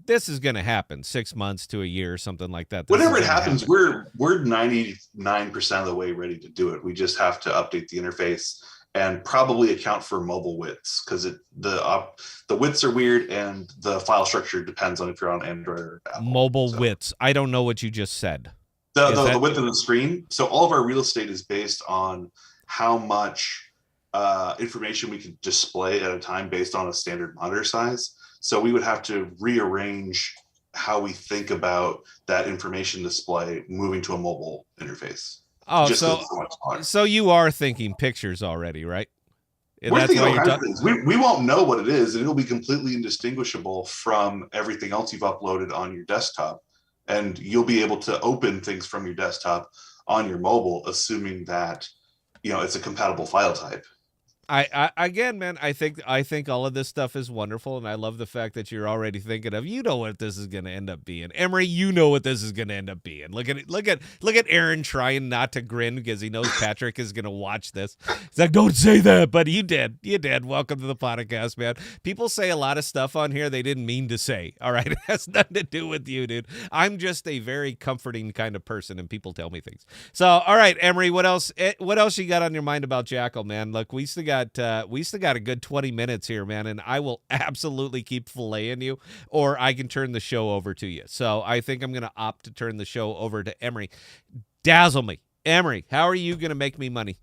this is going to happen 6 months to a year or something like that.
Whenever it happens, we're 99% of the way ready to do it. We just have to update the interface and probably account for mobile widths, because the widths are weird and the file structure depends on if you're on Android or Apple.
Mobile widths. I don't know what you just said.
The width of the screen. So all of our real estate is based on how much information we can display at a time based on a standard monitor size. So we would have to rearrange how we think about that information display moving to a mobile interface.
Oh, so you are thinking pictures already, right? And
we're thinking all kinds of things. We won't know what it is, and it'll be completely indistinguishable from everything else you've uploaded on your desktop. And you'll be able to open things from your desktop on your mobile, assuming that it's a compatible file type.
Again, man, I think all of this stuff is wonderful, and I love the fact that you're already thinking of, what this is going to end up being. Emery, you know what this is going to end up being. Look at Aaron trying not to grin because he knows Patrick is going to watch this. He's like, don't say that, but you did. Welcome to the podcast, man. People say a lot of stuff on here they didn't mean to say. All right, it has nothing to do with you, dude. I'm just a very comforting kind of person, and people tell me things. So, all right, Emery, what else you got on your mind about Jackal, man? Look, we still got a good 20 minutes here, man, and I will absolutely keep filleting you, or I can turn the show over to you. So I think I'm going to opt to turn the show over to Emery. Dazzle me. Emery, how are you going to make me money?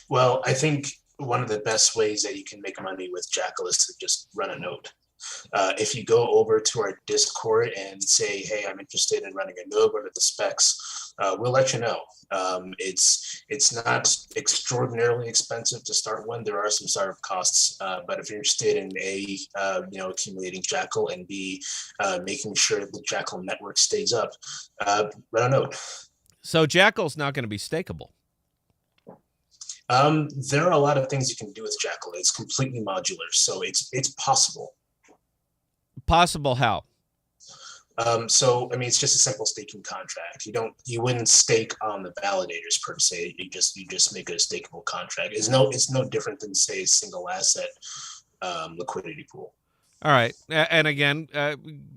Well, I think one of the best ways that you can make money with Jackal is to just run a node. If you go over to our Discord and say, hey, I'm interested in running a node, what are the specs? We'll let you know. It's not extraordinarily expensive to start one. There are some startup costs, but if you're interested in A, accumulating Jackal, and B, making sure the Jackal network stays up, run a node.
So Jackal's not going to be stakeable.
There are a lot of things you can do with Jackal. It's completely modular, so it's possible.
Possible how?
It's just a simple staking contract. You wouldn't stake on the validators per se. You just make it a stakeable contract. It's no different than, say, a single asset liquidity pool.
All right. And again,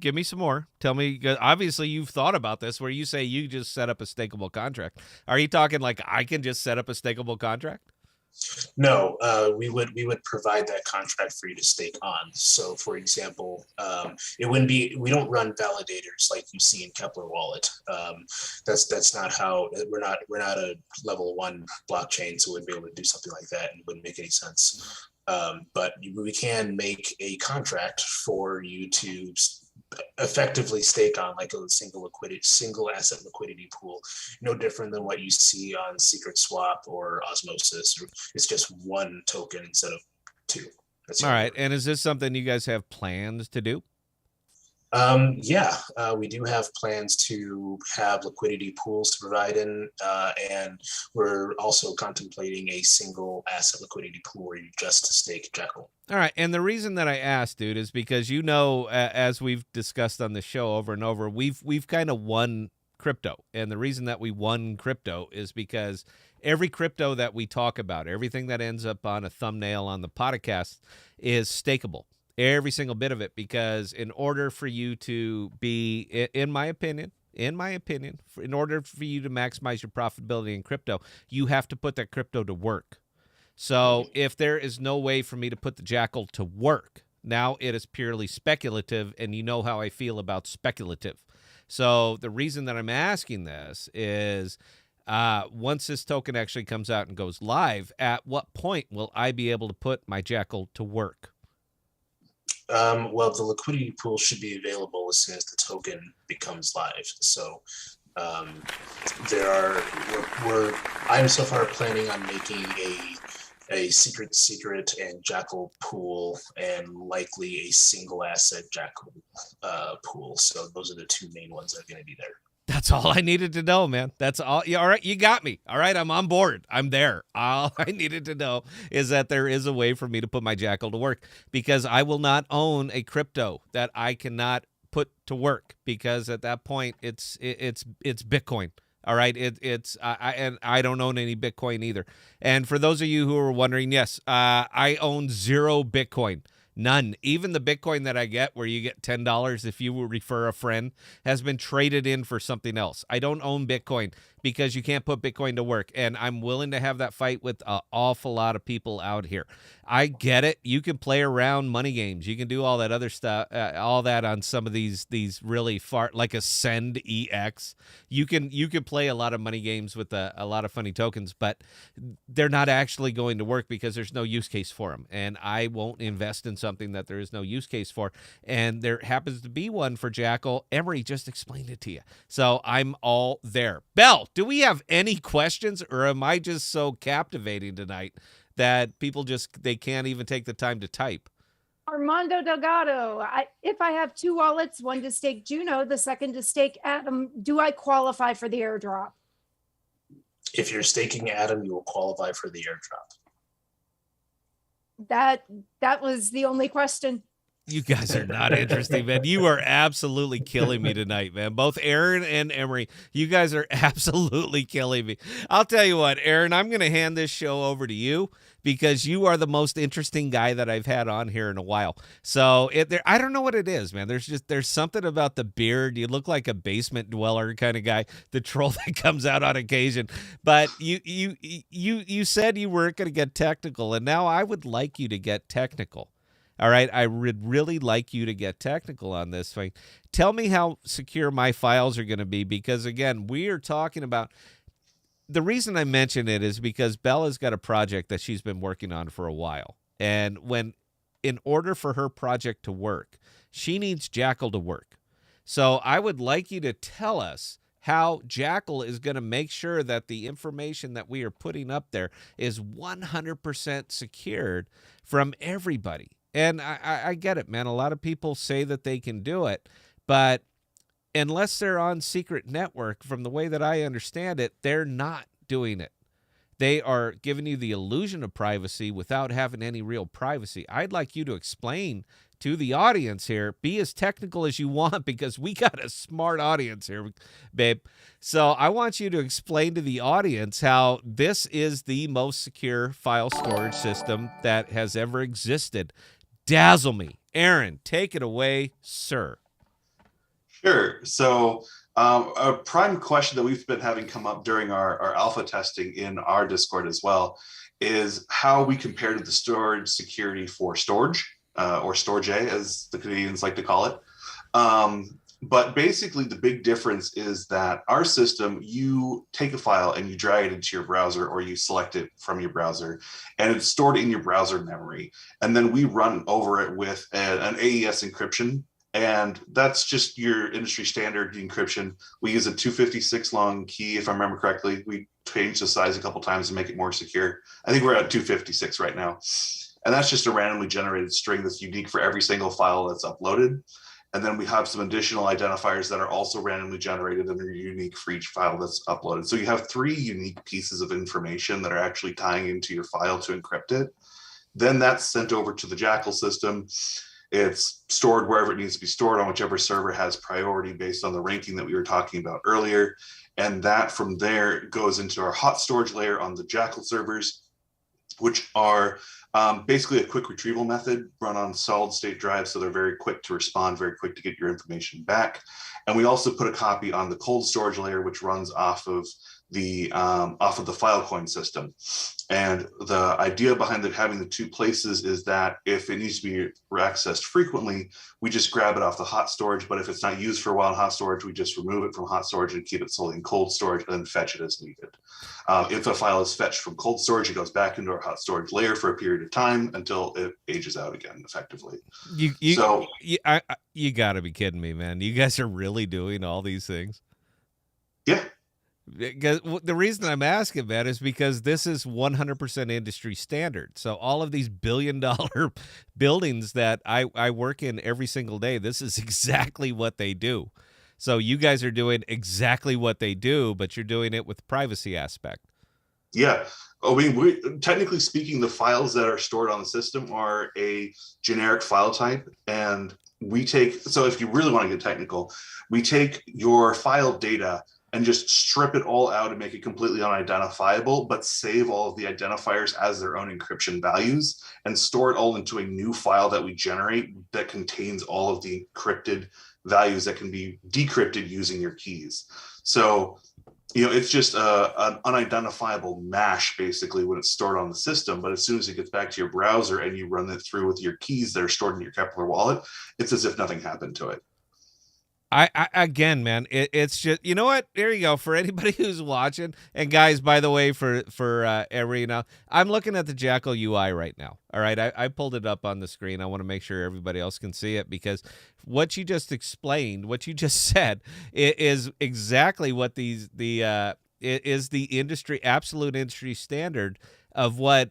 give me some more. Tell me, obviously you've thought about this where you say you just set up a stakeable contract. Are you talking like I can just set up a stakeable contract?
No, we would provide that contract for you to stake on. So, for example, it wouldn't be. We don't run validators like you see in Kepler Wallet. That's not how. We're not a level 1 blockchain, so we wouldn't be able to do something like that, and it wouldn't make any sense. But we can make a contract for you to effectively stake on, like a single asset liquidity pool, no different than what you see on Secret Swap or Osmosis. It's just one token instead of two.
All right. And is this something you guys have plans to do?
Yeah, we do have plans to have liquidity pools to provide in, and we're also contemplating a single asset liquidity pool where you just stake Jackal.
All right, and the reason that I asked, dude, is because as we've discussed on the show over and over, we've kind of won crypto, and the reason that we won crypto is because every crypto that we talk about, everything that ends up on a thumbnail on the podcast, is stakeable. Every single bit of it, because in order for you to be, in my opinion, in order for you to maximize your profitability in crypto, you have to put that crypto to work. So if there is no way for me to put the Jackal to work, now it is purely speculative, and you know how I feel about speculative. So the reason that I'm asking this is, once this token actually comes out and goes live, at what point will I be able to put my Jackal to work?
Well, the liquidity pool should be available as soon as the token becomes live. So I'm so far planning on making a secret and Jackal pool, and likely a single asset Jackal pool. So those are the two main ones that are going to be there.
That's all I needed to know, man. That's all. Yeah, all right, you got me. All right, I'm on board. I'm there. All I needed to know is that there is a way for me to put my Jackal to work, because I will not own a crypto that I cannot put to work, because at that point it's Bitcoin. All right, I don't own any Bitcoin either. And for those of you who are wondering, yes, I own 0 Bitcoin. None. Even the Bitcoin that I get, where you get $10 if you refer a friend, has been traded in for something else. I don't own Bitcoin because you can't put Bitcoin to work, and I'm willing to have that fight with an awful lot of people out here. I get it. You can play around money games. You can do all that other stuff, all that on some of these really far, like Ascend EX. You can play a lot of money games with a lot of funny tokens, but they're not actually going to work because there's no use case for them, and I won't invest in something that there is no use case for. And there happens to be one for Jackal. Emery just explained it to you, so I'm all there. Bell, do we have any questions, or am I just so captivating tonight that people they can't even take the time to type?
Armando Delgado, if I have 2 wallets, one to stake Juno, the second to stake Atom, do I qualify for the airdrop?
If you're staking Atom, you will qualify for the airdrop.
That was the only question.
You guys are not interesting, man. You are absolutely killing me tonight, man. Both Aaron and Emery, you guys are absolutely killing me. I'll tell you what, Aaron, I'm going to hand this show over to you, because you are the most interesting guy that I've had on here in a while. So I don't know what it is, man. There's something about the beard. You look like a basement dweller kind of guy, the troll that comes out on occasion. But you said you weren't going to get technical, and now I would like you to get technical. All right, I would really like you to get technical on this thing. Tell me how secure my files are going to be, because, again, we are talking about – the reason I mention it is because Bella's got a project that she's been working on for a while. And in order for her project to work, she needs Jackal to work. So I would like you to tell us how Jackal is going to make sure that the information that we are putting up there is 100% secured from everybody. And I get it, man. A lot of people say that they can do it, but unless they're on secret network, from the way that I understand it, they're not doing it. They are giving you the illusion of privacy without having any real privacy. I'd like you to explain to the audience here, be as technical as you want, because we got a smart audience here, babe. So I want you to explain to the audience how this is the most secure file storage system that has ever existed. Dazzle me. Aaron, take it away, sir.
Sure. So a prime question that we've been having come up during our alpha testing in our Discord as well is how we compare to the storage security for storage, or storage, as the Canadians like to call it. But basically, the big difference is that our system, you take a file and you drag it into your browser, or you select it from your browser, and it's stored in your browser memory. And then we run over it with an AES encryption. And that's just your industry standard encryption. We use a 256 long key, if I remember correctly. We changed the size a couple times to make it more secure. I think we're at 256 right now. And that's just a randomly generated string that's unique for every single file that's uploaded. And then we have some additional identifiers that are also randomly generated and are unique for each file that's uploaded. So you have 3 unique pieces of information that are actually tying into your file to encrypt it. Then that's sent over to the Jackal system. It's stored wherever it needs to be stored on whichever server has priority based on the ranking that we were talking about earlier. And that from there goes into our hot storage layer on the Jackal servers, which are basically a quick retrieval method run on solid state drives. So they're very quick to respond, very quick to get your information back. And we also put a copy on the cold storage layer, which runs off of the Filecoin system. And the idea behind having the 2 places is that if it needs to be accessed frequently, we just grab it off the hot storage. But if it's not used for a while in hot storage, we just remove it from hot storage and keep it solely in cold storage, and then fetch it as needed. If a file is fetched from cold storage, it goes back into our hot storage layer for a period of time until it ages out again, effectively.
You got to be kidding me, man. You guys are really doing all these things?
Yeah.
Because the reason I'm asking that is because this is 100% industry standard. So all of these billion-dollar buildings that I work in every single day, this is exactly what they do. So you guys are doing exactly what they do, but you're doing it with the privacy aspect.
Yeah. I mean, technically speaking, the files that are stored on the system are a generic file type. And so if you really want to get technical, we take your file data and just strip it all out and make it completely unidentifiable, but save all of the identifiers as their own encryption values and store it all into a new file that we generate that contains all of the encrypted values that can be decrypted using your keys. So, it's just an unidentifiable mash, basically, when it's stored on the system. But as soon as it gets back to your browser and you run it through with your keys that are stored in your Kepler wallet, it's as if nothing happened to it.
Again, man, it's just, you know what? There you go. For anybody who's watching, and guys, by the way, for every, I'm looking at the Jackal UI right now. All right, I pulled it up on the screen. I want to make sure everybody else can see it, because what you just explained, what you just said, is exactly what is the industry, absolute industry standard of what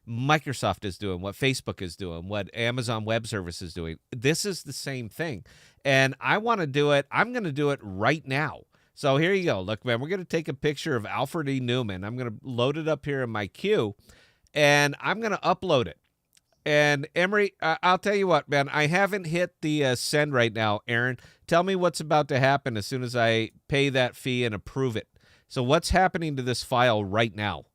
Microsoft is doing, what Facebook is doing, what Amazon Web Service is doing. This is the same thing. And I want to do it. I'm going to do it right now. So here you go. Look, man, we're going to take a picture of Alfred E. Newman. I'm going to load it up here in my queue, and I'm going to upload it. And Emery, I'll tell you what, man, I haven't hit the send right now. Aaron, tell me what's about to happen as soon as I pay that fee and approve it. So what's happening to this file right now?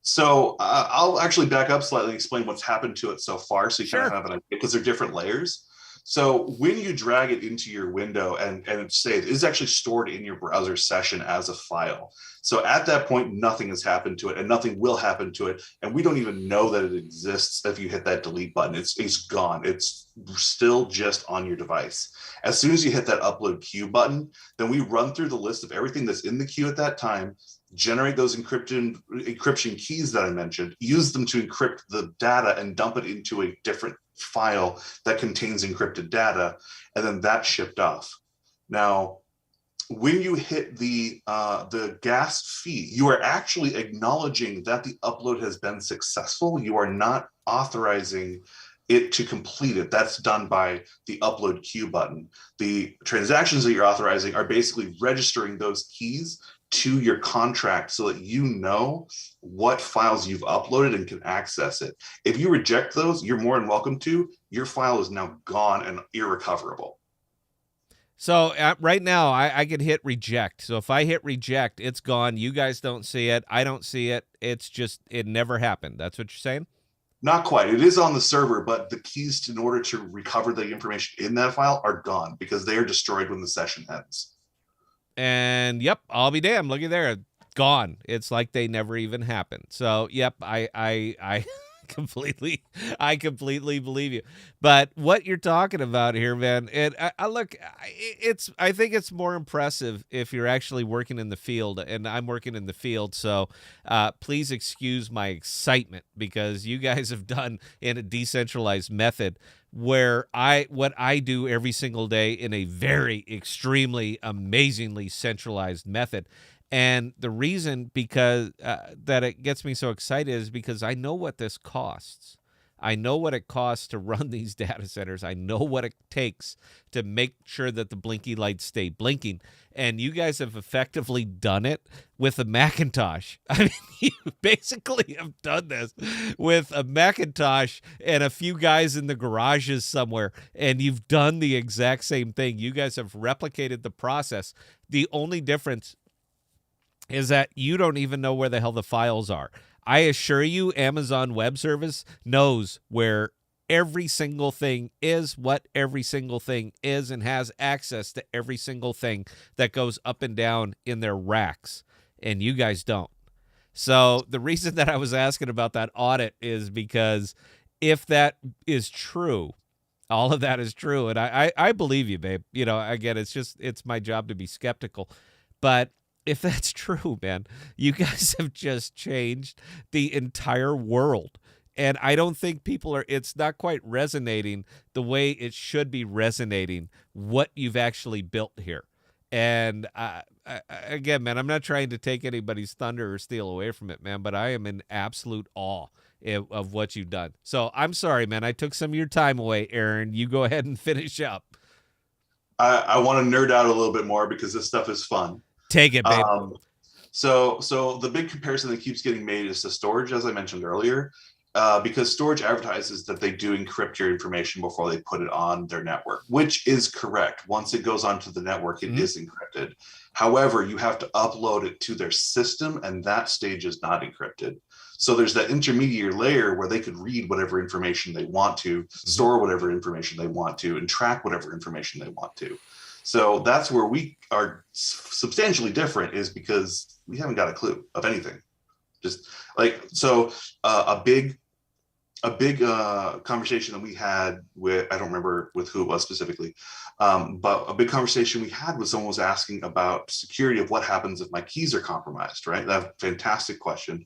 So I'll actually back up slightly and explain what's happened to it so far, so you
Sure.
kind of have an idea, because they're different layers. So when you drag it into your window and save, it is actually stored in your browser session as a file. So at that point, nothing has happened to it, and nothing will happen to it. And we don't even know that it exists if you hit that delete button. It's gone. It's still just on your device. As soon as you hit that upload queue button, then we run through the list of everything that's in the queue at that time, generate those encryption keys that I mentioned, use them to encrypt the data and dump it into a different file that contains encrypted data, and then that's shipped off. Now, when you hit the gas fee, you are actually acknowledging that the upload has been successful. You are not authorizing it to complete it. That's done by the upload queue button. The transactions that you're authorizing are basically registering those keys to your contract so that you know what files you've uploaded and can access it. If you reject those, you're more than welcome to. Your file is now gone and irrecoverable.
So right now, I could hit reject. So if I hit reject, it's gone. You guys don't see it. I don't see it. It's just, it never happened. That's what you're saying?
Not quite. It is on the server, but the keys in order to recover the information in that file are gone because they are destroyed when the session ends.
And yep, I'll be damned. Looky there. gone. It's like they never even happened. So, yep, I I completely believe you. But what you're talking about here, man, and I think it's more impressive if you're actually working in the field, and I'm working in the field. So please excuse my excitement, because you guys have done in a decentralized method where what I do every single day in a very extremely amazingly centralized method. And the reason because that it gets me so excited is because I know what this costs. I know what it costs to run these data centers. I know what it takes to make sure that the blinky lights stay blinking. And you guys have effectively done it with a Macintosh. I mean, you basically have done this with a Macintosh and a few guys in the garages somewhere, and you've done the exact same thing. You guys have replicated the process. The only difference is that you don't even know where the hell the files are. I assure you, Amazon Web Service knows where every single thing is, what every single thing is, and has access to every single thing that goes up and down in their racks, and you guys don't. So the reason that I was asking about that audit is because if that is true, all of that is true, and I believe you, babe. You know, again, it's my job to be skeptical, but if that's true, man, you guys have just changed the entire world. And I don't think it's not quite resonating the way it should be resonating, what you've actually built here. And again, man, I'm not trying to take anybody's thunder or steal away from it, man, but I am in absolute awe of what you've done. So I'm sorry, man, I took some of your time away, Aaron. You go ahead and finish up.
I want to nerd out a little bit more because this stuff is fun.
Take it, babe.
So the big comparison that keeps getting made is to storage, as I mentioned earlier, because storage advertises that they do encrypt your information before they put it on their network, which is correct. Once it goes onto the network, it is encrypted. However, you have to upload it to their system, and that stage is not encrypted. So there's that intermediate layer where they could read whatever information they want to, store whatever information they want to, and track whatever information they want to. So that's where we are substantially different, is because we haven't got a clue of anything. Just like, so a big conversation that we had with, I don't remember with who it was specifically, but a big conversation we had was someone was asking about security of what happens if my keys are compromised, right? That's a fantastic question.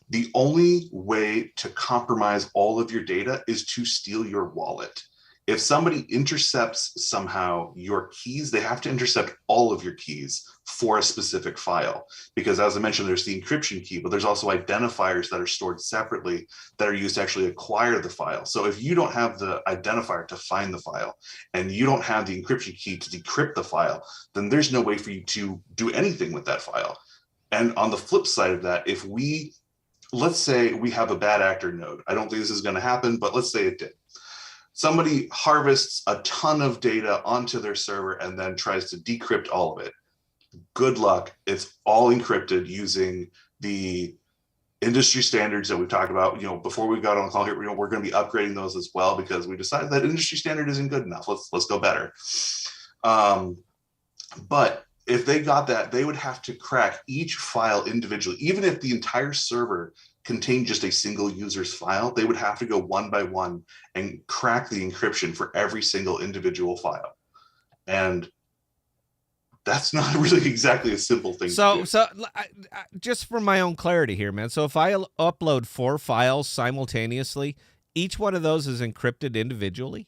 The only way to compromise all of your data is to steal your wallet. If somebody intercepts somehow your keys, they have to intercept all of your keys for a specific file. Because as I mentioned, there's the encryption key, but there's also identifiers that are stored separately that are used to actually acquire the file. So if you don't have the identifier to find the file, and you don't have the encryption key to decrypt the file, then there's no way for you to do anything with that file. And on the flip side of that, let's say we have a bad actor node. I don't think this is going to happen, but let's say it did. Somebody harvests a ton of data onto their server and then tries to decrypt all of it. Good luck. It's all encrypted using the industry standards that we've talked about. Before we got on the call here, we're going to be upgrading those as well, because we decided that industry standard isn't good enough. Let's go better. But if they got that, they would have to crack each file individually. Even if the entire server contained just a single user's file, they would have to go one by one and crack the encryption for every single individual file. And that's not really exactly a simple thing to do.
So just for my own clarity here, man. So if I upload 4 files simultaneously, each one of those is encrypted individually?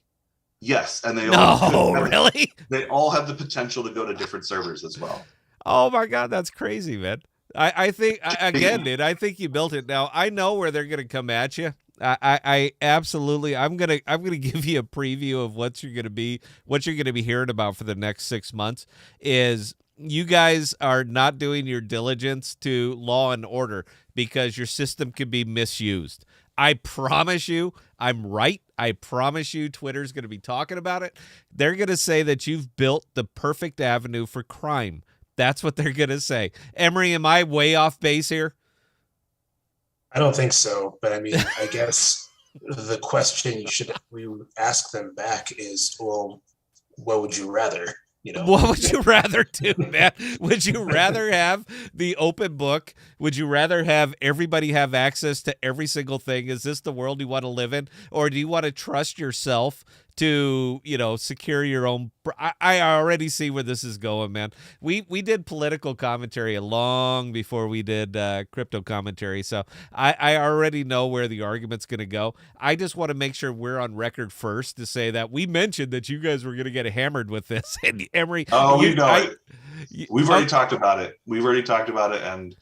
Yes, and they
really?
They all have the potential to go to different servers as well.
Oh my God, that's crazy, man. I think again, dude, I think you built it. Now I know where they're gonna come at you. I absolutely. I'm gonna give you a preview of what you're gonna be hearing about for the next 6 months. Is you guys are not doing your diligence to law and order because your system can be misused. I promise you, I'm right. I promise you, Twitter's going to be talking about it. They're going to say that you've built the perfect avenue for crime. That's what they're going to say. Emery, am I way off base here?
I don't think so. But I mean, I guess the question we ask them back is, well, what would you rather?
What would you rather do, man? Would you rather have the open book? Would you rather have everybody have access to every single thing? Is this the world you want to live in? Or do you want to trust yourself to, secure your own? I already see where this is going, man. We did political commentary long before we did crypto commentary, so I already know where the argument's going to go. I just want to make sure we're on record first to say that we mentioned that you guys were going to get hammered with this. And Emery,
we know it. We've already talked about it. And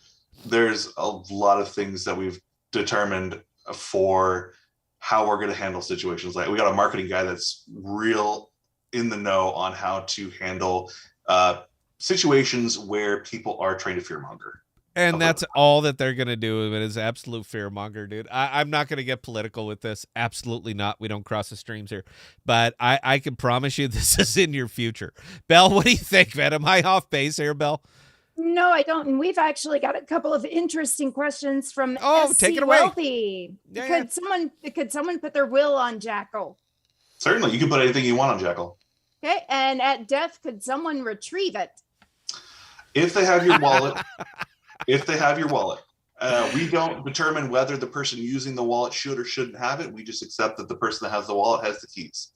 there's a lot of things that we've determined for how we're going to handle situations. Like, we got a marketing guy that's real in the know on how to handle situations where people are trying to fearmonger.
And that's all that they're going to do. It is absolute fearmonger, dude. I'm not going to get political with this. Absolutely not. We don't cross the streams here. But I can promise you this is in your future. Belle, what do you think, man? Am I off base here, Belle?
No, I don't. And we've actually got a couple of interesting questions from
take it away.
Wealthy. Could someone put their will on Jackal?
Certainly. You can put anything you want on Jackal.
Okay. And at death, could someone retrieve it?
If they have your wallet. We don't determine whether the person using the wallet should or shouldn't have it. We just accept that the person that has the wallet has the keys.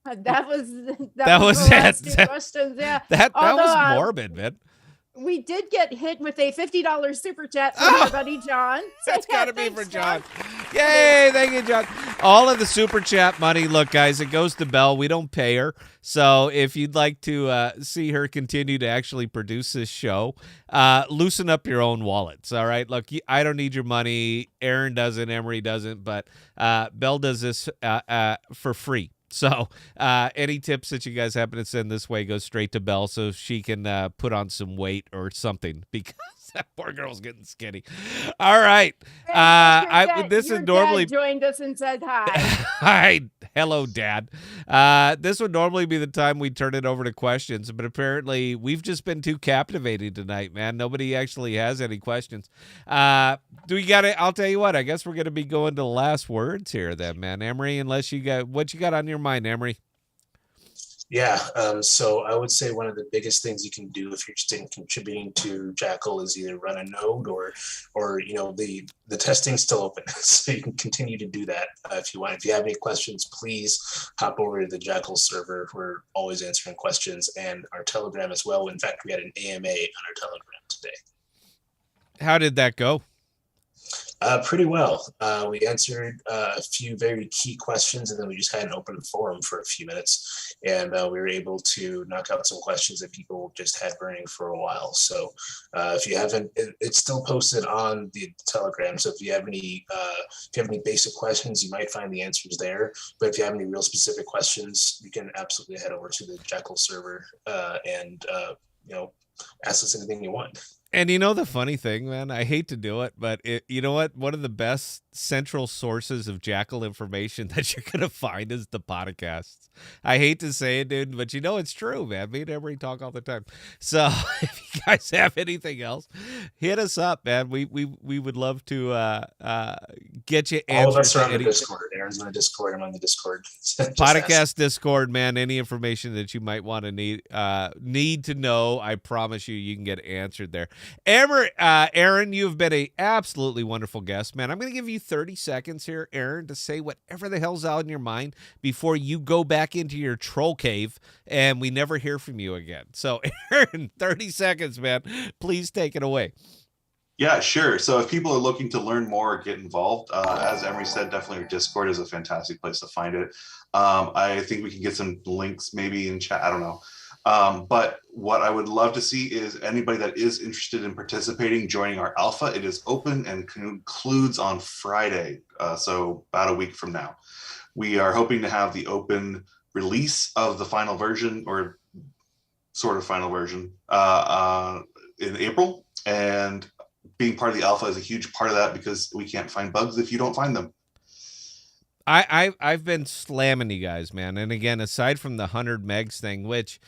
That was
the last two
questions. Yeah.
That was morbid, man.
We did get hit with a $50 super chat from our buddy John.
That's got to be for John. Yay, thank you, John. All of the super chat money, look, guys, it goes to Belle. We don't pay her. So if you'd like to see her continue to actually produce this show, loosen up your own wallets, all right? Look, I don't need your money. Aaron doesn't. Emery doesn't. But Belle does this for free. So any tips that you guys happen to send this way goes straight to Belle so she can put on some weight or something, because that poor girl's getting skinny. All right. This is normally
dad joined us and said hi.
Hi. Hello, Dad. This would normally be the time we turn it over to questions, but apparently we've just been too captivating tonight, man. Nobody actually has any questions. Do we got it? I'll tell you what, I guess we're going to be going to the last words here then, man. Emery, unless you got what you got on your mind, Emery.
Yeah, so I would say one of the biggest things you can do if you're interested in contributing to Jackal is either run a node or the testing's still open, so you can continue to do that if you want. If you have any questions, please hop over to the Jackal server. We're always answering questions, and our Telegram as well. In fact, we had an AMA on our Telegram today.
How did that go?
Pretty well. We answered a few very key questions, and then we just had an open forum for a few minutes, and we were able to knock out some questions that people just had burning for a while. So if you haven't, it's still posted on the Telegram. So if you have any basic questions, you might find the answers there. But if you have any real specific questions, you can absolutely head over to the Jackal server and ask us anything you want.
And the funny thing, man, I hate to do it, but you know what? One of the best central sources of Jackal information that you're going to find is ThePodocasts. I hate to say it, dude, but it's true, man. Me and Emery talk all the time. So if you guys have anything else, hit us up, man. We would love to get you answers.
All of us are on the Discord. Aaron's on the Discord. I'm on the Discord.
Podcast Discord, man. Any information that you might want to need to know, I promise you can get answered there. Aaron, you've been a absolutely wonderful guest, man. I'm going to give you 30 seconds here, Aaron, to say whatever the hell's out in your mind before you go back into your troll cave and we never hear from you again. So, Aaron, 30 seconds, man. Please take it away.
Yeah, sure. So if people are looking to learn more or get involved, as Emery said, definitely our Discord is a fantastic place to find it. I think we can get some links maybe in chat. I don't know. But what I would love to see is anybody that is interested in participating, joining our alpha. It is open and concludes on Friday, so about a week from now. We are hoping to have the open release of the final version, or sort of final version, in April. And being part of the alpha is a huge part of that, because we can't find bugs if you don't find them.
I've been slamming you guys, man. And again, aside from the 100 megs thing, which,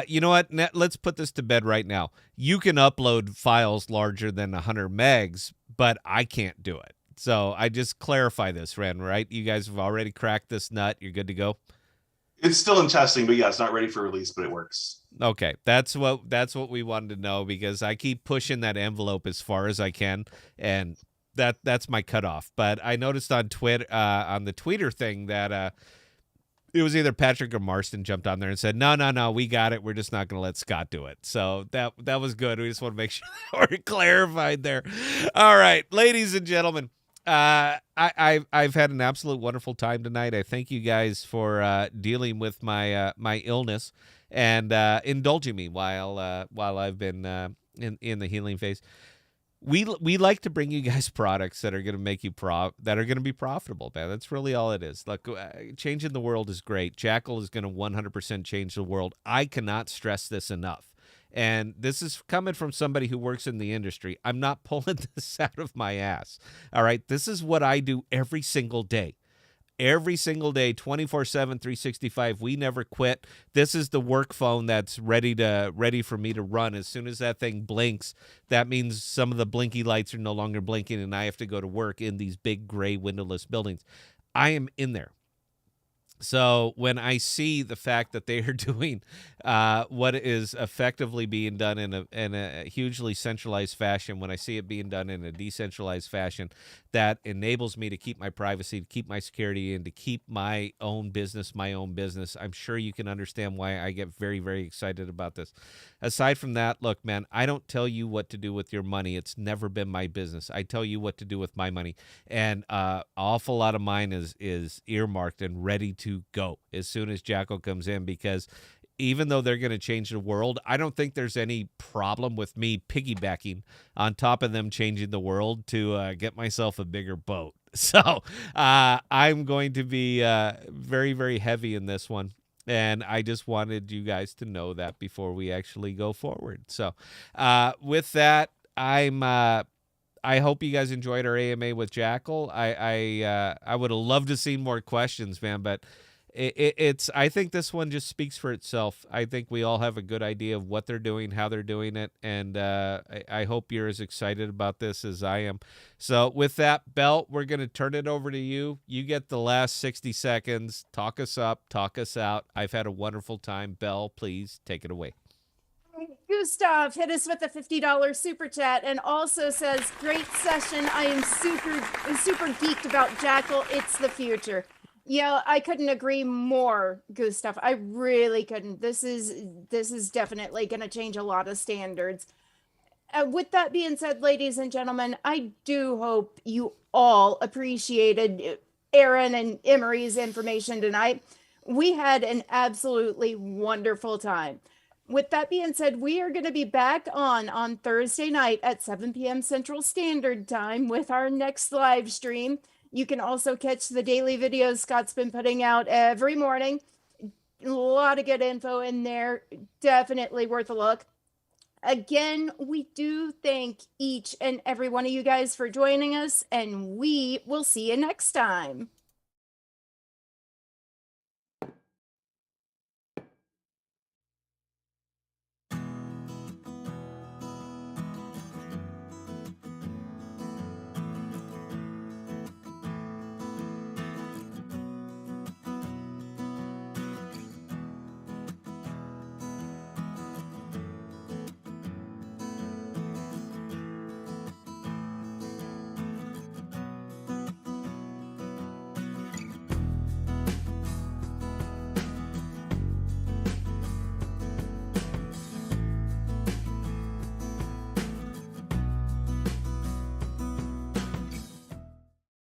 you know what? Let's put this to bed right now. You can upload files larger than 100 megs, but I can't do it. So I just clarify this, Ren, right? You guys have already cracked this nut. You're good to go?
It's still in testing, but yeah, it's not ready for release, but it works.
Okay, that's what we wanted to know, because I keep pushing that envelope as far as I can, and that's my cutoff. But I noticed on on the Twitter thing that it was either Patrick or Marston jumped on there and said, no, we got it. We're just not going to let Scott do it. So that was good. We just want to make sure we're clarified there. All right, ladies and gentlemen, I've had an absolute wonderful time tonight. I thank you guys for dealing with my my illness and indulging me while I've been in the healing phase. We like to bring you guys products that are going to make you that are going to be profitable, man. That's really all it is. Look, changing the world is great. Jackal is going to 100% change the world. I cannot stress this enough. And this is coming from somebody who works in the industry. I'm not pulling this out of my ass. All right. This is what I do every single day. Every single day, 24/7, 365. We never quit. This is the work phone that's ready for me to run. As soon as that thing blinks, that means some of the blinky lights are no longer blinking, and I have to go to work in these big gray windowless buildings. I am in there. So when I see the fact that they are doing what is effectively being done in a hugely centralized fashion, when I see it being done in a decentralized fashion, that enables me to keep my privacy, to keep my security, and to keep my own business, I'm sure you can understand why I get very, very excited about this. Aside from that, look, man, I don't tell you what to do with your money. It's never been my business. I tell you what to do with my money. And an awful lot of mine is earmarked and ready to go as soon as Jackal comes in, because even though they're going to change the world, I don't think there's any problem with me piggybacking on top of them changing the world to get myself a bigger boat. So I'm going to be very, very heavy in this one. And I just wanted you guys to know that before we actually go forward. So with that, I hope you guys enjoyed our AMA with Jackal. I would have loved to see more questions, man, but it's I think this one just speaks for itself. I think we all have a good idea of what they're doing, how they're doing it, and I hope you're as excited about this as I am. So with that, Belt, we're going to turn it over to you. You get the last 60 seconds. Talk us up, talk us out. I've had a wonderful time. Belle, please take it away.
Gustav hit us with a $50 super chat and also says, great session. I am super geeked about Jackal. It's the future. Yeah, I couldn't agree more, Gustav. I really couldn't. This is definitely going to change a lot of standards. With that being said, ladies and gentlemen, I do hope you all appreciated Aaron and Emery's information tonight. We had an absolutely wonderful time. With that being said, we are going to be back on Thursday night at 7 p.m. Central Standard Time with our next live stream. You can also catch the daily videos Scott's been putting out every morning. A lot of good info in there. Definitely worth a look. Again, we do thank each and every one of you guys for joining us, and we will see you next time.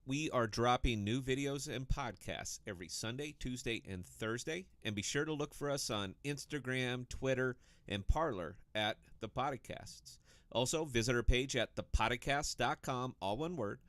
We are dropping new videos and podcasts every Sunday, Tuesday, and Thursday. And be sure to look for us on Instagram, Twitter, and Parler at ThePodocasts. Also, visit our page at ThePodocasts.com, all one word,